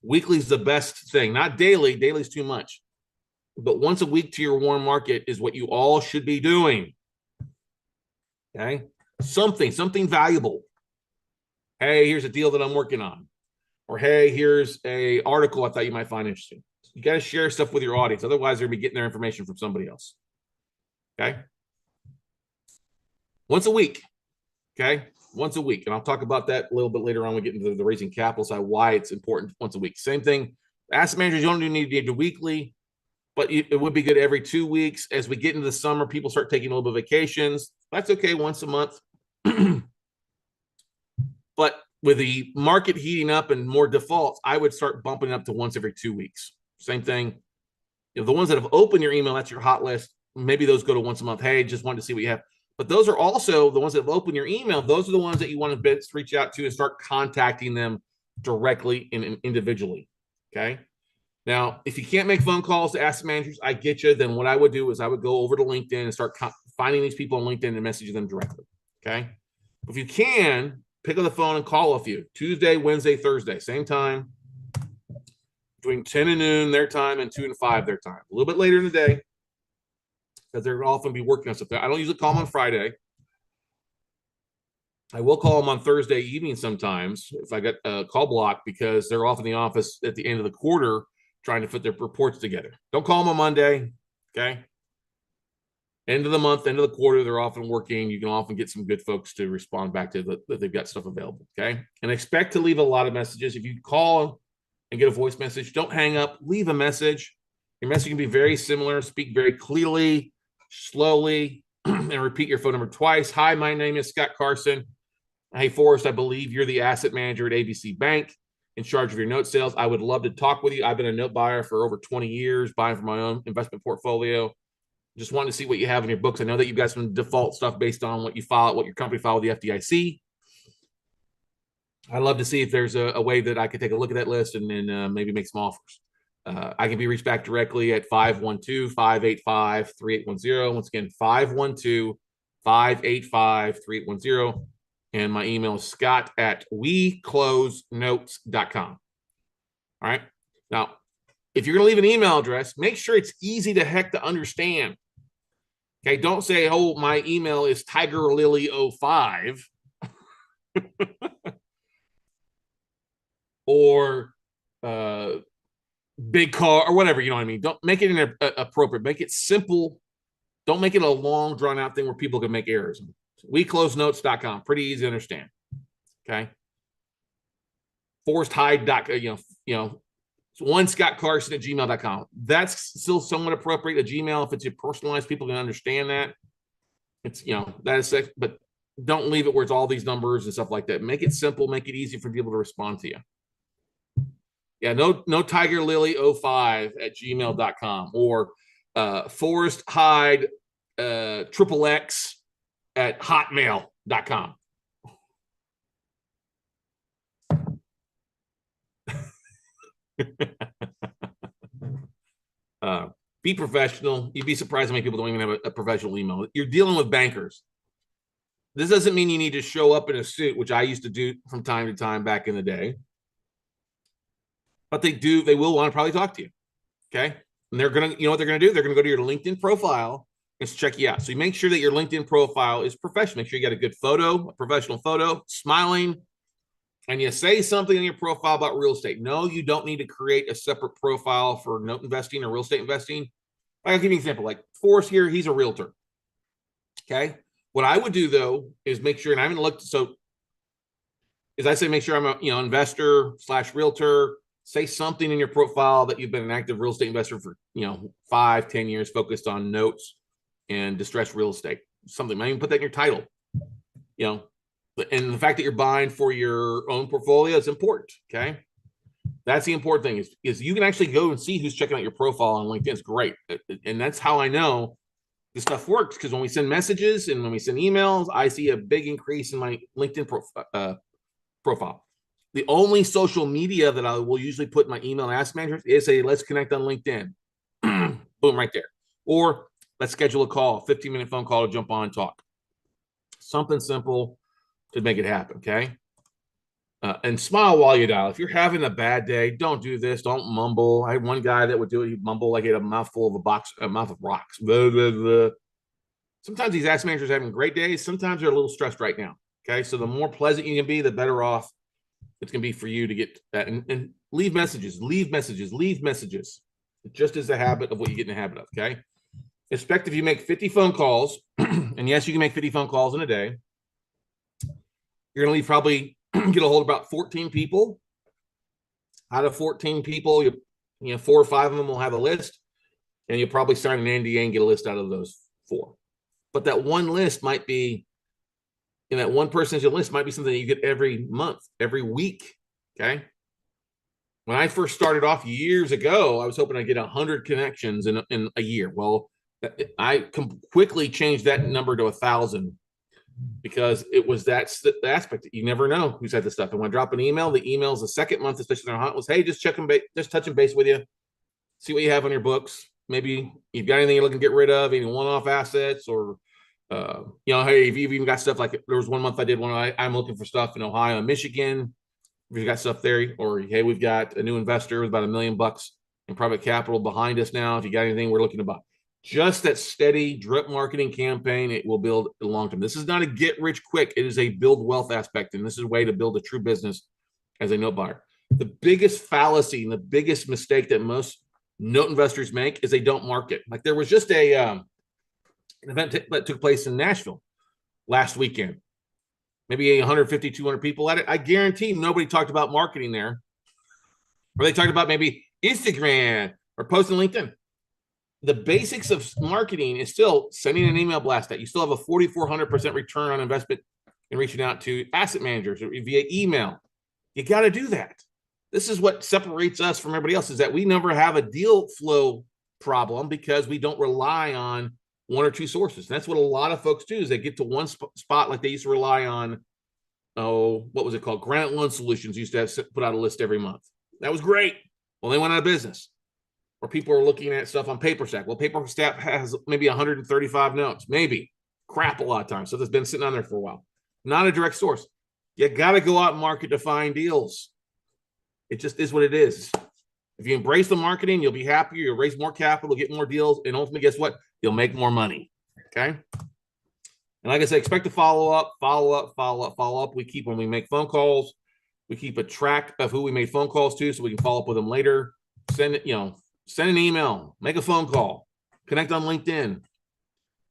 Weekly is the best thing, not daily. Daily is too much. But once a week to your warm market is what you all should be doing. Okay. Something valuable. Hey, here's a deal that I'm working on. Or, hey, here's a article I thought you might find interesting. You got to share stuff with your audience. Otherwise, they're going to be getting their information from somebody else. Okay. Once a week. Okay. Once a week. And I'll talk about that a little bit later on. We get into the raising capital side, why it's important once a week. Same thing. Asset managers, you don't need to do weekly, but it would be good every 2 weeks. As we get into the summer, people start taking a little bit of vacations. That's okay once a month. But with the market heating up and more defaults, I would start bumping it up to once every 2 weeks. Same thing. The ones that have opened your email, that's your hot list. Maybe those go to once a month. Hey, just wanted to see what you have. But those are also the ones that have opened your email. Those are the ones that you want to reach out to and start contacting them directly and individually. Okay. Now, if you can't make phone calls to asset managers, I get you. Then what I would do is I would go over to LinkedIn and start finding these people on LinkedIn and messaging them directly. Okay. If you can, pick up the phone and call a few. Tuesday, Wednesday, Thursday, same time, between 10 and noon their time and 2 and 5 their time. A little bit later in the day, because they're often be working on stuff. I don't usually call them on Friday. I will call them on Thursday evening sometimes if I get a call block, because they're off in the office at the end of the quarter trying to put their reports together. Don't call them on Monday. Okay. End of the month, end of the quarter, they're often working. You can often get some good folks to respond back to that they've got stuff available. Okay. And expect to leave a lot of messages. If you call and get a voice message, don't hang up, leave a message. Your message can be very similar. Speak very clearly, slowly, and repeat your phone number twice. Hi, my name is Scott Carson. Hey, Forrest, I believe you're the asset manager at ABC Bank in charge of your note sales. I would love to talk with you. I've been a note buyer for over 20 years, buying for my own investment portfolio. Just wanted to see what you have in your books. I know that you've got some default stuff based on what you file, what your company filed with the FDIC. I'd love to see if there's a way that I could take a look at that list and then maybe make some offers. I can be reached back directly at 512-585-3810. Once again, 512-585-3810. And my email is scott@weclosenotes.com. All right. Now, if you're going to leave an email address, make sure it's easy to heck to understand. Okay. Don't say, oh, my email is TigerLily05 or big car or whatever. You know what I mean? Don't make it appropriate. Make it simple. Don't make it a long, drawn out thing where people can make errors. WeCloseNotes.com. Pretty easy to understand. Okay. ForrestHyde.com, one Scott Carson at gmail.com. That's still somewhat appropriate. A Gmail, if it's your personalized, people can understand that. It's, that is, but don't leave it where it's all these numbers and stuff like that. Make it simple, make it easy for people to respond to you. Yeah, no TigerLily05 at gmail.com or Forrest Hyde XXX at hotmail.com. Be professional. You'd be surprised how many people don't even have a professional email. You're dealing with bankers. This doesn't mean you need to show up in a suit, which I used to do from time to time back in the day. But they will want to probably talk to you. Okay. And they're going to, what they're going to do? They're going to go to your LinkedIn profile and check you out. So you make sure that your LinkedIn profile is professional. Make sure you got a good photo, a professional photo, smiling, and you say something in your profile about real estate. No, you don't need to create a separate profile for note investing or real estate investing. I'll give you an example. Like Forrest here, he's a realtor. Okay. What I would do though is make sure, and I haven't looked, so as I say, make sure I'm a investor / realtor. Say something in your profile that you've been an active real estate investor for 5-10 years, focused on notes and distressed real estate. Something, I even put that in your title. And the fact that you're buying for your own portfolio is important. Okay. That's the important thing is you can actually go and see who's checking out your profile on LinkedIn. It's great. And that's how I know this stuff works, because when we send messages and when we send emails, I see a big increase in my LinkedIn profile. The only social media that I will usually put in my email and ask managers is let's connect on LinkedIn. Boom, right there. Or let's schedule a call, a 15-minute phone call to jump on and talk. Something simple to make it happen, okay? And smile while you dial. If you're having a bad day, don't do this. Don't mumble. I had one guy that would do it. He'd mumble like he had a mouthful of a mouth of rocks. Blah, blah, blah. Sometimes these asset managers are having great days. Sometimes they're a little stressed right now, okay? So the more pleasant you can be, the better off it's going to be for you to get that. And leave messages, just as a habit of what you get in the habit of, okay? Expect if you make 50 phone calls, and yes, you can make 50 phone calls in a day, you're going to probably get a hold of about 14 people. Out of 14 people, 4 or 5 of them will have a list, and you'll probably sign an NDA and get a list out of those 4. But that one list might be And that one person on your list might be something that you get every month, every week. Okay. When I first started off years ago, I was hoping I'd get 100 connections in a year. Well, I quickly changed that number to 1,000 because it was that's the aspect that you never know who's had the stuff. And when I drop an email, the emails the second month, especially in our hunt, was, hey, just checking, just touching base with you, see what you have on your books. Maybe you've got anything you're looking to get rid of, any one-off assets, or hey, if you've even got stuff like there was one month I did one. I'm looking for stuff in Ohio and Michigan. We've got stuff there, or hey, we've got a new investor with about $1 million in private capital behind us now. If you got anything we're looking to buy, just that steady drip marketing campaign, it will build long term. This is not a get rich quick. It is a build wealth aspect, and this is a way to build a true business as a note buyer. The biggest fallacy and the biggest mistake that most note investors make is they don't market. Like there was just an event that took place in Nashville last weekend. Maybe 150, 200 people at it. I guarantee nobody talked about marketing there. Or they talked about maybe Instagram or posting LinkedIn. The basics of marketing is still sending an email blast out. You still have a 4,400% return on investment in reaching out to asset managers or via email. You got to do that. This is what separates us from everybody else, is that we never have a deal flow problem because we don't rely on one or two sources. And that's what a lot of folks do, is they get to one spot, like they used to rely on, what was it called? Granite Loan Solutions used to have put out a list every month. That was great. Well, they went out of business. Or people are looking at stuff on PaperStack. Well, PaperStack has maybe 135 notes, maybe. Crap a lot of times. So that's been sitting on there for a while. Not a direct source. You got to go out and market to find deals. It just is what it is. If you embrace the marketing, you'll be happier. You'll raise more capital, get more deals, and ultimately, guess what? You'll make more money. Okay. And like I said, expect to follow up. We keep, when we make phone calls, we keep a track of who we made phone calls to so we can follow up with them later. Send an email, make a phone call, connect on LinkedIn.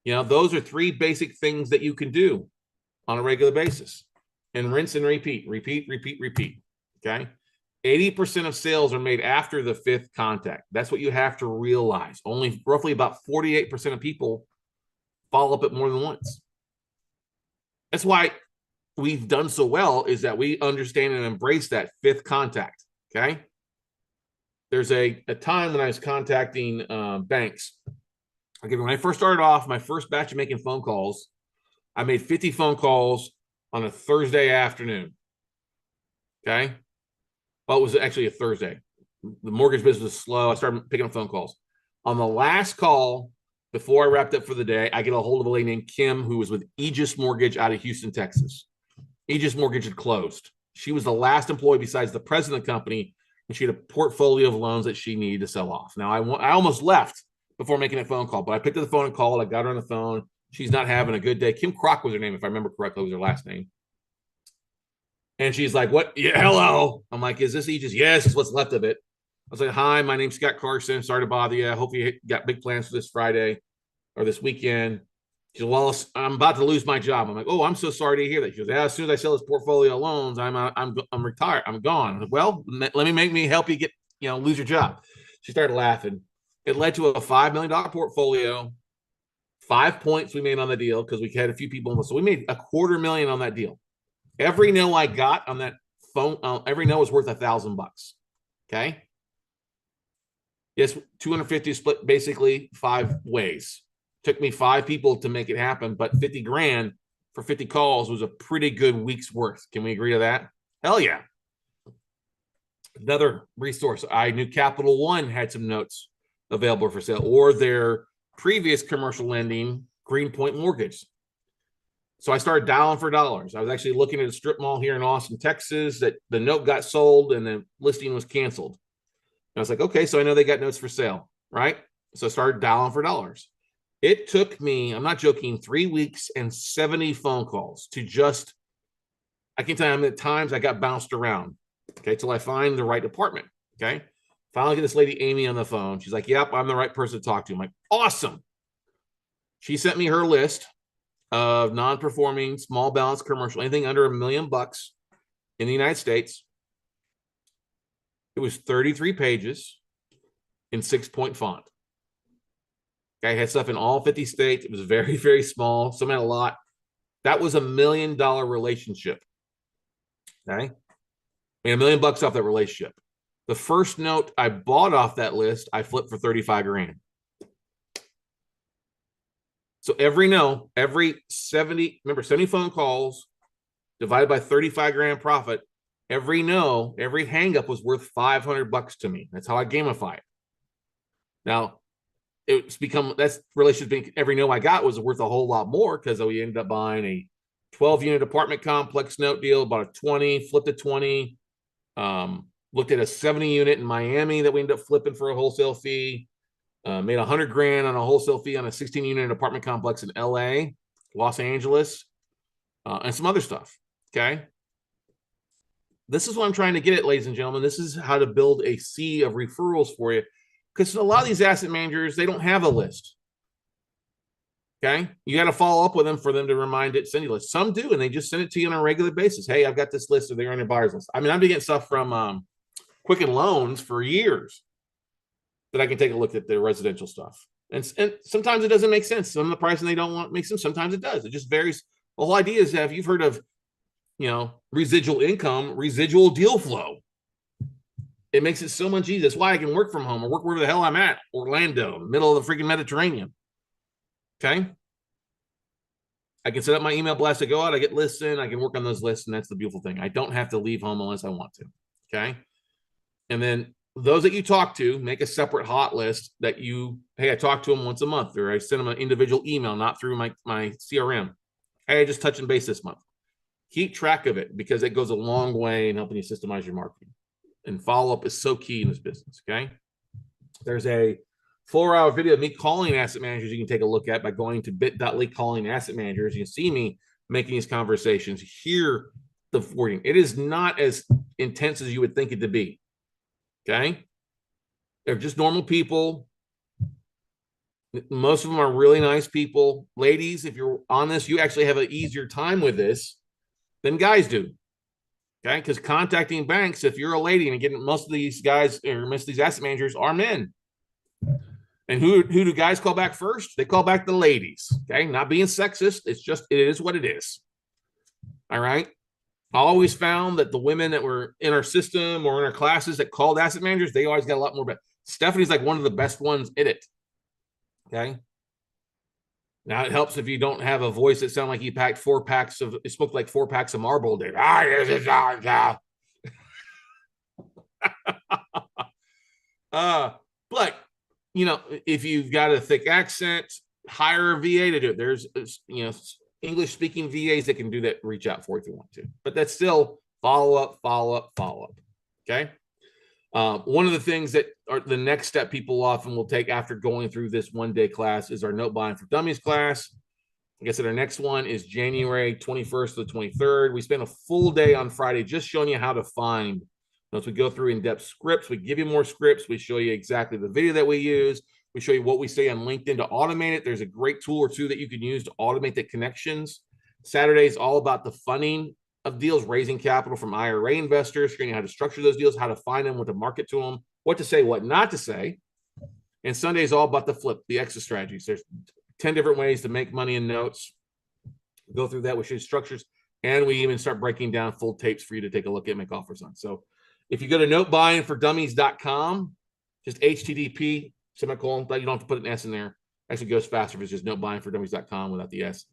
Those are 3 basic things that you can do on a regular basis, and rinse and repeat. Okay. 80% of sales are made after the 5th contact. That's what you have to realize. Only roughly about 48% of people follow up it more than once. That's why we've done so well, is that we understand and embrace that 5th contact. Okay. There's a time when I was contacting banks. Okay, when I first started off, my first batch of making phone calls, I made 50 phone calls on a Thursday afternoon. Okay. Well, it was actually a Thursday. The mortgage business was slow. I started picking up phone calls. On the last call, before I wrapped up for the day, I get a hold of a lady named Kim, who was with Aegis Mortgage out of Houston, Texas. Aegis Mortgage had closed. She was the last employee besides the president of the company, and she had a portfolio of loans that she needed to sell off. Now, I almost left before making a phone call, but I picked up the phone and called. I got her on the phone. She's not having a good day. Kim Crock was her name, if I remember correctly, was her last name. And she's like, what? Yeah, hello. I'm like, is this Aegis? Yes, it's what's left of it. I was like, hi, my name's Scott Carson. Sorry to bother you. I hope you got big plans for this Friday or this weekend. She said, well, I'm about to lose my job. I'm like, oh, I'm so sorry to hear that. She goes, yeah, as soon as I sell this portfolio of loans, I'm retired. I'm gone. Like, well, let me help you get, lose your job. She started laughing. It led to a $5 million portfolio, 5 points we made on the deal because we had a few people. So we made $250,000 on that deal. Every no I got on that phone, every no was worth $1,000. Okay. Yes, 250 split basically 5 ways. Took me 5 people to make it happen, but 50 grand for 50 calls was a pretty good week's worth. Can we agree to that? Hell yeah. Another resource, I knew Capital One had some notes available for sale, or their previous commercial lending, Greenpoint Mortgage. So I started dialing for dollars. I was actually looking at a strip mall here in Austin, Texas, that the note got sold and the listing was canceled. And I was like, okay, so I know they got notes for sale, right? So I started dialing for dollars. It took me, I'm not joking, 3 weeks and 70 phone calls to just, I can tell you how many times I got bounced around, okay, till I find the right department, okay? Finally get this lady, Amy, on the phone. She's like, yep, I'm the right person to talk to. I'm like, awesome. She sent me her list of non-performing small balance commercial, anything under $1 million in the United States. It was 33 pages in 6-point font. I had stuff in all 50 states. It was very, very small. Some had a lot. That was $1 million relationship. Okay. Made $1 million off that relationship. The first note I bought off that list, I flipped for 35 grand. So every 70, remember 70 phone calls divided by 35 grand profit, every hang up was worth $500 to me. That's how I gamify it. Now, it's become, that's relationship, every no I got was worth a whole lot more because we ended up buying a 12-unit apartment complex note deal, bought a 20, flipped a 20, looked at a 70 unit in Miami that we ended up flipping for a wholesale fee. Made 100 grand on a wholesale fee on a 16-unit apartment complex in LA, Los Angeles, and some other stuff. Okay. This is what I'm trying to get at, ladies and gentlemen. This is how to build a sea of referrals for you. Because a lot of these asset managers, they don't have a list. Okay. You got to follow up with them for them to remind it, send you a list. Some do, and they just send it to you on a regular basis. Hey, I've got this list, or they're on your buyer's list. I mean, I've been getting stuff from Quicken Loans for years that I can take a look at their residential stuff. And sometimes it doesn't make sense. Some of the pricing they don't want makes sense. Sometimes it does. It just varies. The whole idea is that if you've heard of, residual income, residual deal flow, it makes it so much easier. That's why I can work from home or work wherever the hell I'm at, Orlando, middle of the freaking Mediterranean. Okay. I can set up my email blast to go out. I get lists in. I can work on those lists. And that's the beautiful thing. I don't have to leave home unless I want to. Okay. And then those that you talk to, make a separate hot list that I talk to them once a month, or I send them an individual email, not through my CRM. Hey, just touching base this month. Keep track of it because it goes a long way in helping you systemize your marketing. And follow-up is so key in this business, okay? There's a 4-hour video of me calling asset managers you can take a look at by going to bit.ly calling asset managers. You can see me making these conversations, hear the wording. It is not as intense as you would think it to be. Okay. They're just normal people. Most of them are really nice people. Ladies, if you're on this, you actually have an easier time with this than guys do. Okay. Because contacting banks, if you're a lady, and again, most of these guys or most of these asset managers are men. And who do guys call back first? They call back the ladies. Okay. Not being sexist. It is what it is. All right. I always found that the women that were in our system or in our classes that called asset managers, they always got a lot more. But Stephanie's like one of the best ones in it. Okay. Now it helps if you don't have a voice that sounds like you packed 4 packs of, it smoked like 4 packs of Marlboro Day. But if you've got a thick accent, hire a VA to do it. There's English speaking VAs that can do that, reach out for if you want to, but that's still follow up. Okay. One of the things that are the next step people often will take after going through this 1-day class is our note buying for dummies class. Like I said, our next one is January 21st to the 23rd. We spend a full day on Friday just showing you how to find. Once we go through in-depth scripts, we give you more scripts. We show you exactly the video that we use. We show you what we say on LinkedIn to automate it. There's a great tool or two that you can use to automate the connections. Saturday is all about the funding of deals, raising capital from IRA investors, showing you how to structure those deals, how to find them, what to market to them, what to say, what not to say. And Sunday is all about the flip, the exit strategies. There's 10 different ways to make money in notes. We go through that. We show you structures, and we even start breaking down full tapes for you to take a look at, make offers on. So if you go to notebuyingfordummies.com, just HTTP, semicolon, but you don't have to put an S in there. Actually goes faster if it's just notebuyingfordummies.com without the S.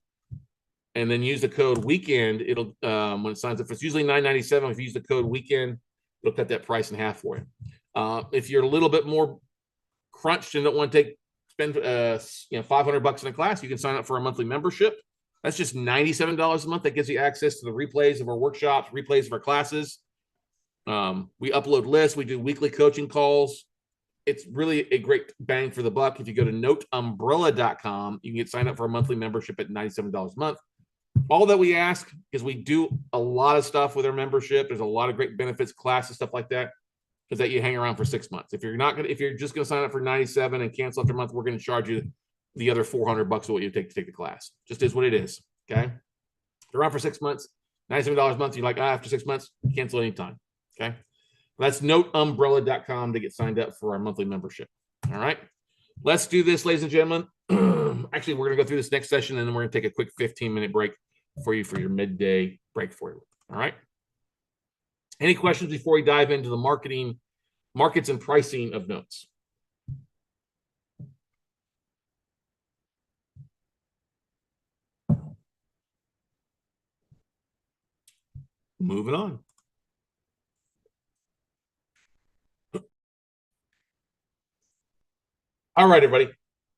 And then use the code weekend. It'll when it signs up, it's usually $9.97. If you use the code weekend, it'll cut that price in half for you. If you're a little bit more crunched and don't want to spend $500 in a class, you can sign up for a monthly membership. That's just $97 a month. That gives you access to the replays of our workshops, replays of our classes. We upload lists. We do weekly coaching calls. It's really a great bang for the buck. If you go to noteumbrella.com, you can get signed up for a monthly membership at $97 a month. All that we ask is we do a lot of stuff with our membership. There's a lot of great benefits, classes, stuff like that, is that you hang around for 6 months. If you're just going to sign up for $97 and cancel after a month, we're going to charge you the other $400 of what you take to take the class. Just is what it is. Okay. If you're around for 6 months, $97 a month. You're like, after 6 months, cancel anytime. Okay. That's noteumbrella.com to get signed up for our monthly membership. All right. Let's do this, ladies and gentlemen. Actually, we're going to go through this next session, and then we're going to take a quick 15-minute break for you for your midday break for you. All right. Any questions before we dive into the markets and pricing of notes? Moving on. All right, everybody.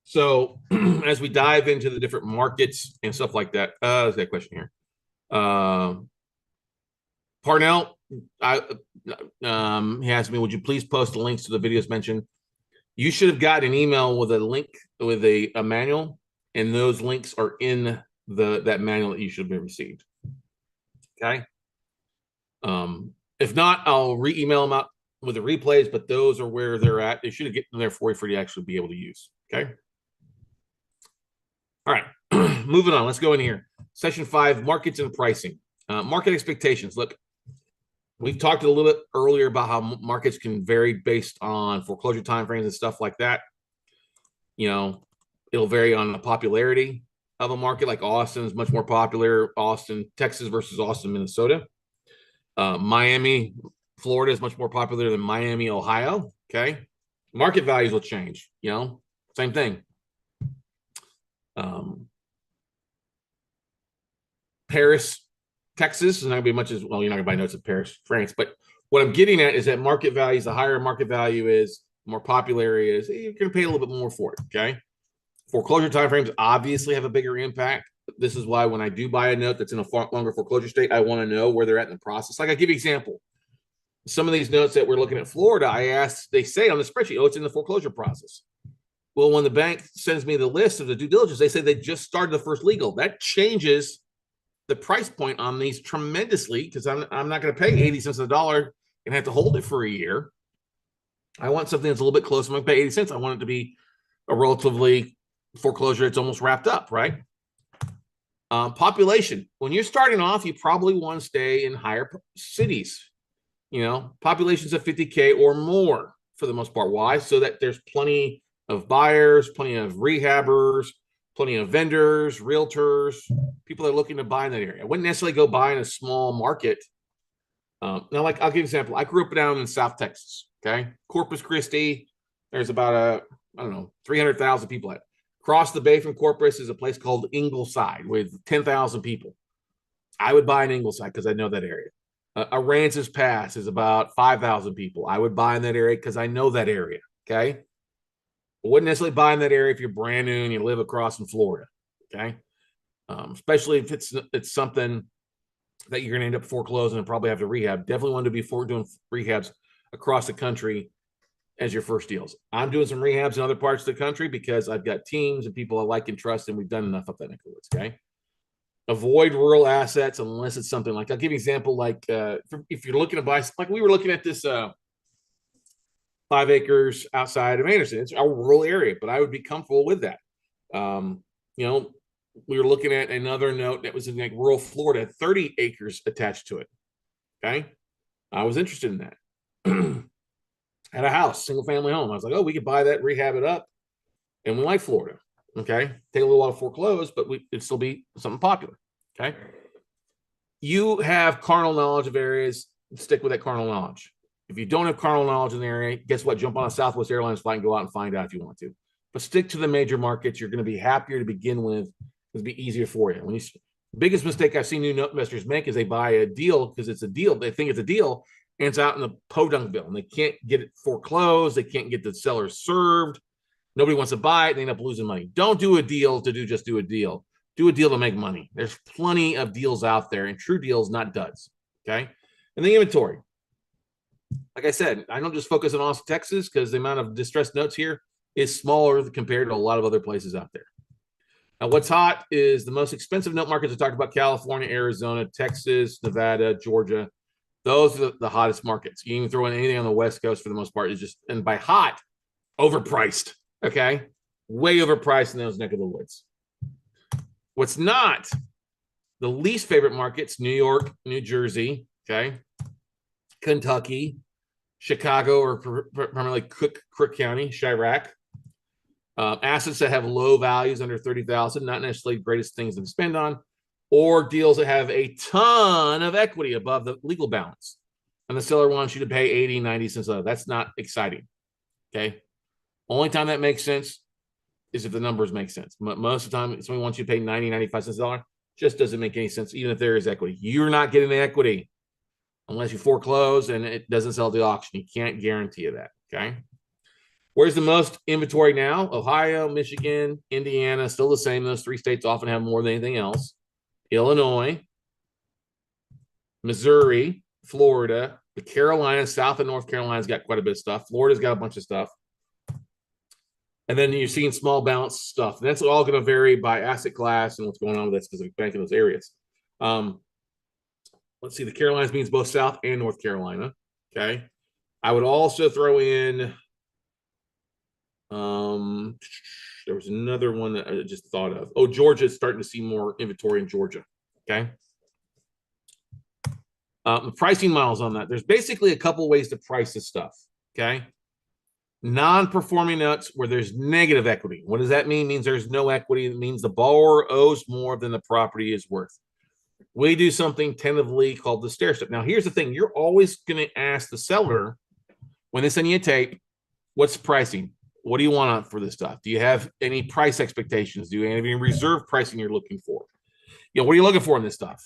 So as we dive into the different markets and stuff like that, there's that question here. Parnell, he asked me, would you please post the links to the videos mentioned? You should have gotten an email with a link with a manual, and those links are in that manual that you should have received. Okay. If not, I'll re-email them out with the replays, but those are where they're at. They should have gotten there for you to actually be able to use. Okay. All right. Moving on. Let's go in here. Session 5, markets and pricing. Market expectations. Look, we've talked a little bit earlier about how markets can vary based on foreclosure timeframes and stuff like that. You know, it'll vary on the popularity of a market. Like Austin is much more popular. Austin, Texas versus Austin, Minnesota. Miami, Florida is much more popular than Miami, Ohio. Okay. Market values will change, you know, same thing. Paris, Texas is not going to be much as well. You're not going to buy notes of Paris, France. But what I'm getting at is that market values, the higher market value is, the more popular it is, you're going to pay a little bit more for it. Okay. Foreclosure timeframes obviously have a bigger impact. This is why when I do buy a note that's in a far longer foreclosure state, I want to know where they're at in the process. Like I give you an example. Some of these notes that we're looking at Florida, I asked, they say on the spreadsheet, oh, it's in the foreclosure process. Well, when the bank sends me the list of the due diligence, they say they just started the first legal. That changes the price point on these tremendously because I'm not going to pay 80 cents on the dollar and have to hold it for a year. I want something that's a little bit closer. I'm going to pay 80 cents. I want it to be a relatively foreclosure. It's almost wrapped up, right? Population. When you're starting off, you probably want to stay in higher cities. You know, populations of 50K or more for the most part. Why? So that there's plenty of buyers, plenty of rehabbers, plenty of vendors, realtors, people that are looking to buy in that area. I wouldn't necessarily go buy in a small market. Now, like I'll give you an example. I grew up down in South Texas. Okay, Corpus Christi. There's about 300,000 people at. Across the bay from Corpus is a place called Ingleside with 10,000 people. I would buy in Ingleside because I know that area. Aransas Pass is about 5,000 people. I would buy in that area because I know that area. Okay. I wouldn't necessarily buy in that area if you're brand new and you live across in Florida. Okay. Especially if it's something that you're going to end up foreclosing and probably have to rehab. Definitely want to be doing rehabs across the country as your first deals. I'm doing some rehabs in other parts of the country because I've got teams and people I like and trust, and we've done enough up that neck of the woods. Okay. Avoid rural assets unless it's something like, I'll give you an example, like if you're looking to buy, like we were looking at this 5 acres outside of Anderson. It's a rural area, but I would be comfortable with that. You know, we were looking at another note that was in like rural Florida, 30 acres attached to it. Okay. I was interested in that. Had a house, single family home. I was like, oh, we could buy that, rehab it up. And we like Florida. Okay. Take a little while to foreclose, but it'd still be something popular. Okay. You have carnal knowledge of areas, stick with that carnal knowledge. If you don't have carnal knowledge in the area, guess what? Jump on a Southwest Airlines flight and go out and find out if you want to. But stick to the major markets. You're going to be happier to begin with. It'll be easier for you. Biggest mistake I've seen new note investors make is they buy a deal because it's a deal. They think it's a deal, and it's out in the podunk bill, and they can't get it foreclosed. They can't get the seller served. Nobody wants to buy it. They end up losing money. Don't do a deal to just do a deal. Do a deal to make money. There's plenty of deals out there, and true deals, not duds. Okay. And the inventory. Like I said, I don't just focus on Austin, Texas, because the amount of distressed notes here is smaller compared to a lot of other places out there. Now, what's hot is the most expensive note markets. I talked about California, Arizona, Texas, Nevada, Georgia. Those are the hottest markets. You can throw in anything on the West Coast for the most part. Is just, and by hot, overpriced. Okay. Way overpriced in those neck of the woods. What's not the least favorite markets, New York, New Jersey, okay, Kentucky, Chicago, or primarily Cook County, Chirac. Assets that have low values under 30,000, not necessarily the greatest things to spend on. or deals that have a ton of equity above the legal balance. And the seller wants you to pay 80, 90 cents. That's not exciting. Okay. Only time that makes sense is if the numbers make sense. Most of the time, somebody wants you to pay 90, 95 cents a dollar. Just doesn't make any sense, even if there is equity. You're not getting the equity unless you foreclose and it doesn't sell at the auction. You can't guarantee you that. Okay. Where's the most inventory now? Ohio, Michigan, Indiana, still the same. Those three states often have more than anything else. Illinois, Missouri, Florida, the Carolinas, South and North Carolina's got quite a bit of stuff. Florida's got a bunch of stuff. And then you're seeing small balance stuff. And that's all going to vary by asset class and what's going on with that specific bank in those areas. Let's see, the Carolinas means both South and North Carolina. Okay. I would also throw in, there was another one that I just thought of. Oh, Georgia's starting to see more inventory in Georgia. Okay. The pricing models on that. There's basically a couple ways to price this stuff. Okay. Non-performing notes where there's negative equity. What does that mean? It means there's no equity. It means the borrower owes more than the property is worth. We do something tentatively called the stair step. Now, here's the thing. You're always going to ask the seller when they send you a tape, what's the pricing? What do you want for this stuff? Do you have any price expectations? Do you have any reserve pricing you're looking for? What are you looking for in this stuff?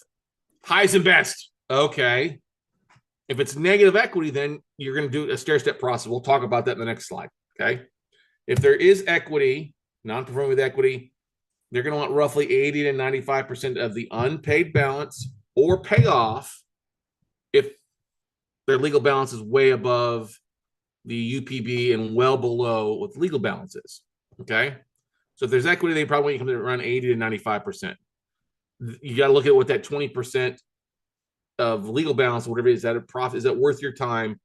Highest and best. Okay. If it's negative equity, then you're going to do a stair step process. We'll talk about that in the next slide. Okay. If there is equity, non-performing with equity, they're going to want roughly 80 to 95% of the unpaid balance or payoff if their legal balance is way above the UPB and well below what the legal balance is. Okay. So if there's equity, they probably want you to come to around 80 to 95%. You got to look at what that 20% of legal balance, whatever it is, that a profit, is that worth your time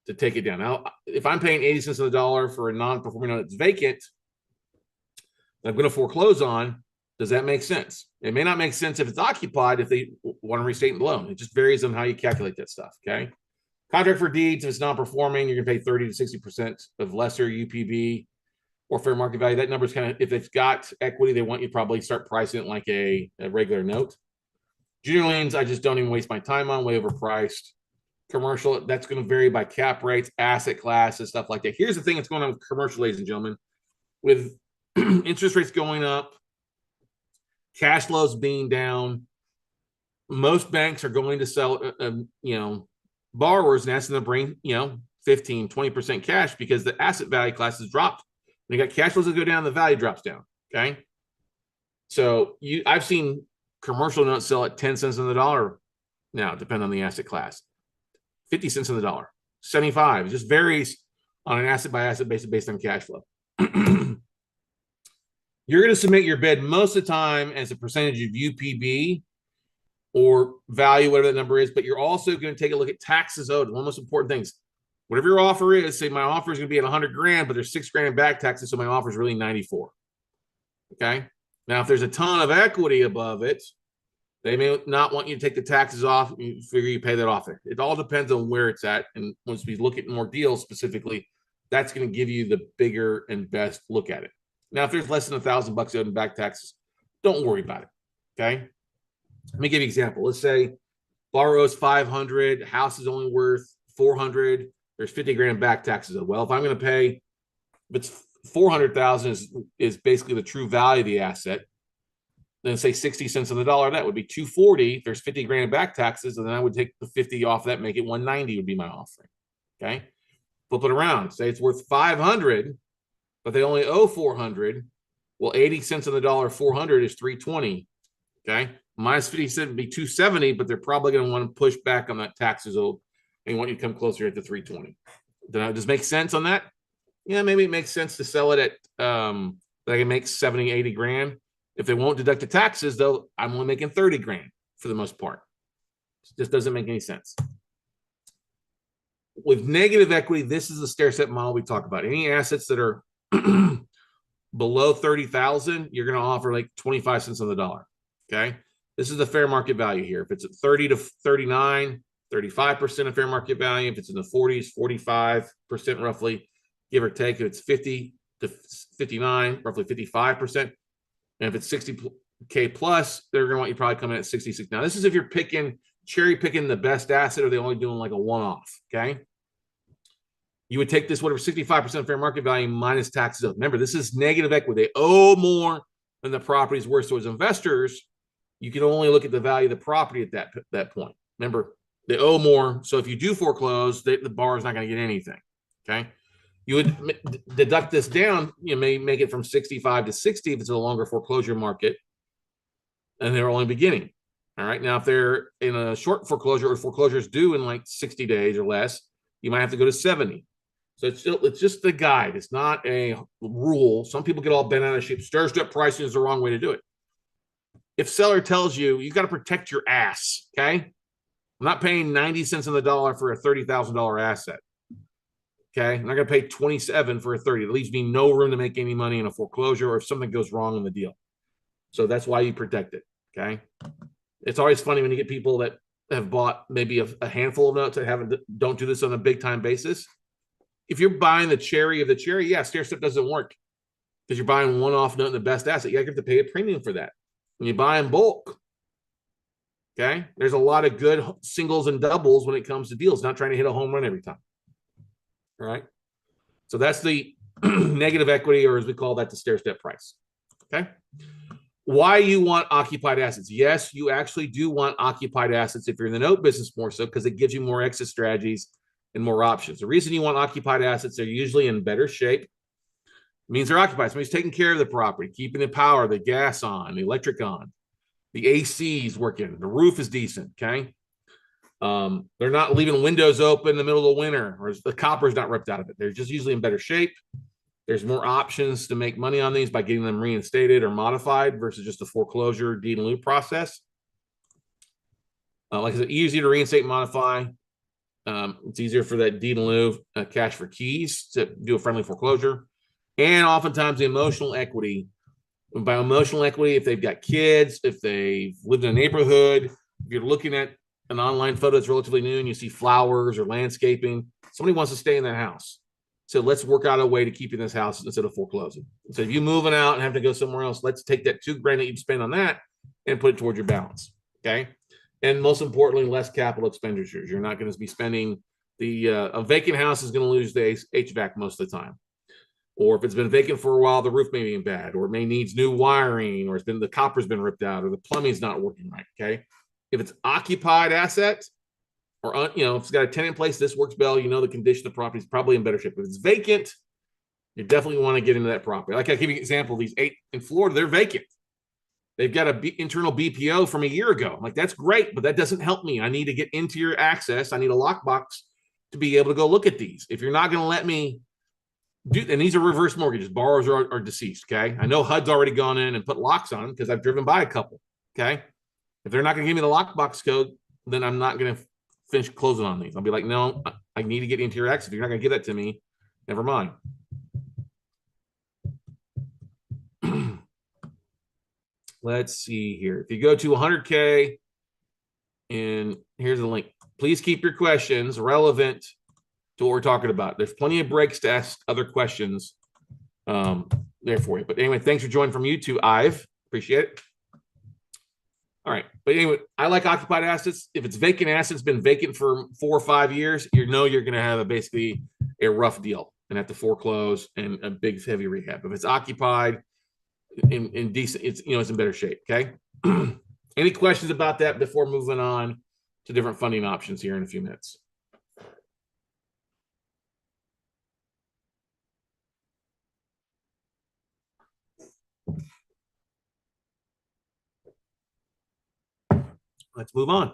to take it down? Now, if I'm paying 80 cents on the dollar for a non-performing note that's vacant, that I'm going to foreclose on, does that make sense? It may not make sense if it's occupied, if they want to restate the loan. It just varies on how you calculate that stuff. Okay. Contract for deeds, if it's non-performing, you're going to pay 30 to 60% of lesser UPB or fair market value. That number is kind of, if it's got equity, they want you to probably start pricing it like a regular note. Junior liens, I just don't even waste my time on, way overpriced. Commercial, that's going to vary by cap rates, asset classes, stuff like that. Here's the thing that's going on with commercial, ladies and gentlemen. With interest rates going up, cash flows being down, most banks are going to sell, borrowers and asking them to bring, 15, 20% cash because the asset value class has dropped. When you got cash flows that go down, the value drops down. Okay. So I've seen commercial notes sell at 10 cents on the dollar now, depending on the asset class. 50 cents on the dollar, 75. It just varies on an asset by asset basis based on cash flow. You're going to submit your bid most of the time as a percentage of UPB or value, whatever that number is, but you're also going to take a look at taxes owed. One of the most important things, whatever your offer is, say my offer is going to be at 100 grand, but there's 6 grand in back taxes, so my offer is really 94. Okay. Now, if there's a ton of equity above it, they may not want you to take the taxes off. You figure you pay that off there. It all depends on where it's at. And once we look at more deals specifically, that's going to give you the bigger and best look at it. Now, if there's less than $1,000 owed in back taxes, don't worry about it. Okay. Let me give you an example. Let's say borrower owes 500, house is only worth 400. There's 50 grand in back taxes. Well, if I'm going to pay, if it's 400,000 is basically the true value of the asset, then say 60 cents on the dollar, that would be 240. There's 50 grand in back taxes, and then I would take the 50 off that, make it 190 would be my offering. Okay. Flip it around. Say it's worth 500, but they only owe 400. Well, 80 cents on the dollar, 400 is 320. Okay. Minus 50 cents would be 270, but they're probably going to want to push back on that taxes owed and want you to come closer at the 320. Does it make sense on that? Yeah, maybe it makes sense to sell it at, that I can make 70, 80 grand. If they won't deduct the taxes, though, I'm only making 30 grand for the most part. It just doesn't make any sense. With negative equity, this is the stair step model we talk about. Any assets that are below 30,000, you're going to offer like 25 cents on the dollar. Okay. This is the fair market value here. If it's at 30 to 39, 35% of fair market value. If it's in the 40s, 45% roughly, give or take. If it's 50 to 59, roughly 55%. And if it's 60 K plus, they're going to want you probably coming in at 66. Now, this is if you're cherry picking the best asset, or they're only doing like a one-off. Okay. You would take this whatever 65% fair market value minus taxes. Remember, this is negative equity. They owe more than the property's worth. So as investors, you can only look at the value of the property at that point. Remember, they owe more. So if you do foreclose, the borrower's not going to get anything. Okay. You would deduct this down. You may make it from 65 to 60 if it's a longer foreclosure market, and they're only beginning. All right. Now, if they're in a short foreclosure, or foreclosures due in like 60 days or less, you might have to go to 70. So it's just the guide. It's not a rule. Some people get all bent out of shape. Stair-step pricing is the wrong way to do it. If seller tells you, you got to protect your ass, okay? I'm not paying 90 cents on the dollar for a $30,000 asset. Okay, I'm not going to pay 27 for a 30. It leaves me no room to make any money in a foreclosure, or if something goes wrong in the deal. So that's why you protect it. Okay, it's always funny when you get people that have bought maybe a handful of notes that don't do this on a big time basis. If you're buying the cherry of the cherry, yeah, stair step doesn't work because you're buying one off note in the best asset. You have to pay a premium for that. When you buy in bulk, okay, there's a lot of good singles and doubles when it comes to deals. Not trying to hit a home run every time. All right. So that's the negative equity, or as we call that, the stair step price. Okay. Why you want occupied assets? Yes, you actually do want occupied assets if you're in the note business more so, because it gives you more exit strategies and more options. The reason you want occupied assets, they're usually in better shape. It means they're occupied. Somebody's taking care of the property, keeping the power, the gas on, the electric on, the AC is working, the roof is decent. Okay. They're not leaving windows open in the middle of the winter, or the copper's not ripped out of it. They're just usually in better shape. There's more options to make money on these by getting them reinstated or modified versus just a foreclosure deed in lieu process. Like I said, easy to reinstate and modify. It's easier for that deed in lieu, cash for keys, to do a friendly foreclosure. And oftentimes the emotional equity. And by emotional equity, if they've got kids, if they've lived in a neighborhood, if you're looking at an online photo that's relatively new and you see flowers or landscaping, somebody wants to stay in that house. So let's work out a way to keep you in this house instead of foreclosing. So if you're moving out and have to go somewhere else, let's take that $2,000 that you'd spend on that and put it towards your balance. Okay. And most importantly, less capital expenditures. You're not going to be spending a vacant house is going to lose the HVAC most of the time. Or if it's been vacant for a while, the roof may be bad, or it may needs new wiring, or the copper's been ripped out, or the plumbing's not working right. Okay. If it's occupied asset, or if it's got a tenant in place, this works well. The condition of the property is probably in better shape. If it's vacant, you definitely want to get into that property. Like I give you an example, these 8 in Florida, they're vacant. They've got an internal BPO from a year ago. I'm like, that's great, but that doesn't help me. I need to get into your access. I need a lockbox to be able to go look at these. If you're not going to let me do, and these are reverse mortgages, borrowers are deceased. Okay. I know HUD's already gone in and put locks on them because I've driven by a couple. Okay. If they're not going to give me the lockbox code, then I'm not going to finish closing on these. I'll be like, no, I need to get into your access. If you're not going to give that to me, never mind. Let's see here. If you go to 100K, and here's the link. Please keep your questions relevant to what we're talking about. There's plenty of breaks to ask other questions there for you. But anyway, thanks for joining from YouTube, Ive. Appreciate it. All right. But anyway, I like occupied assets. If it's vacant assets, been vacant for 4 or 5 years, you're going to have basically a rough deal and have to foreclose and a big heavy rehab. If it's occupied in decent, it's in better shape. Okay. Any questions about that before moving on to different funding options here in a few minutes? Let's move on.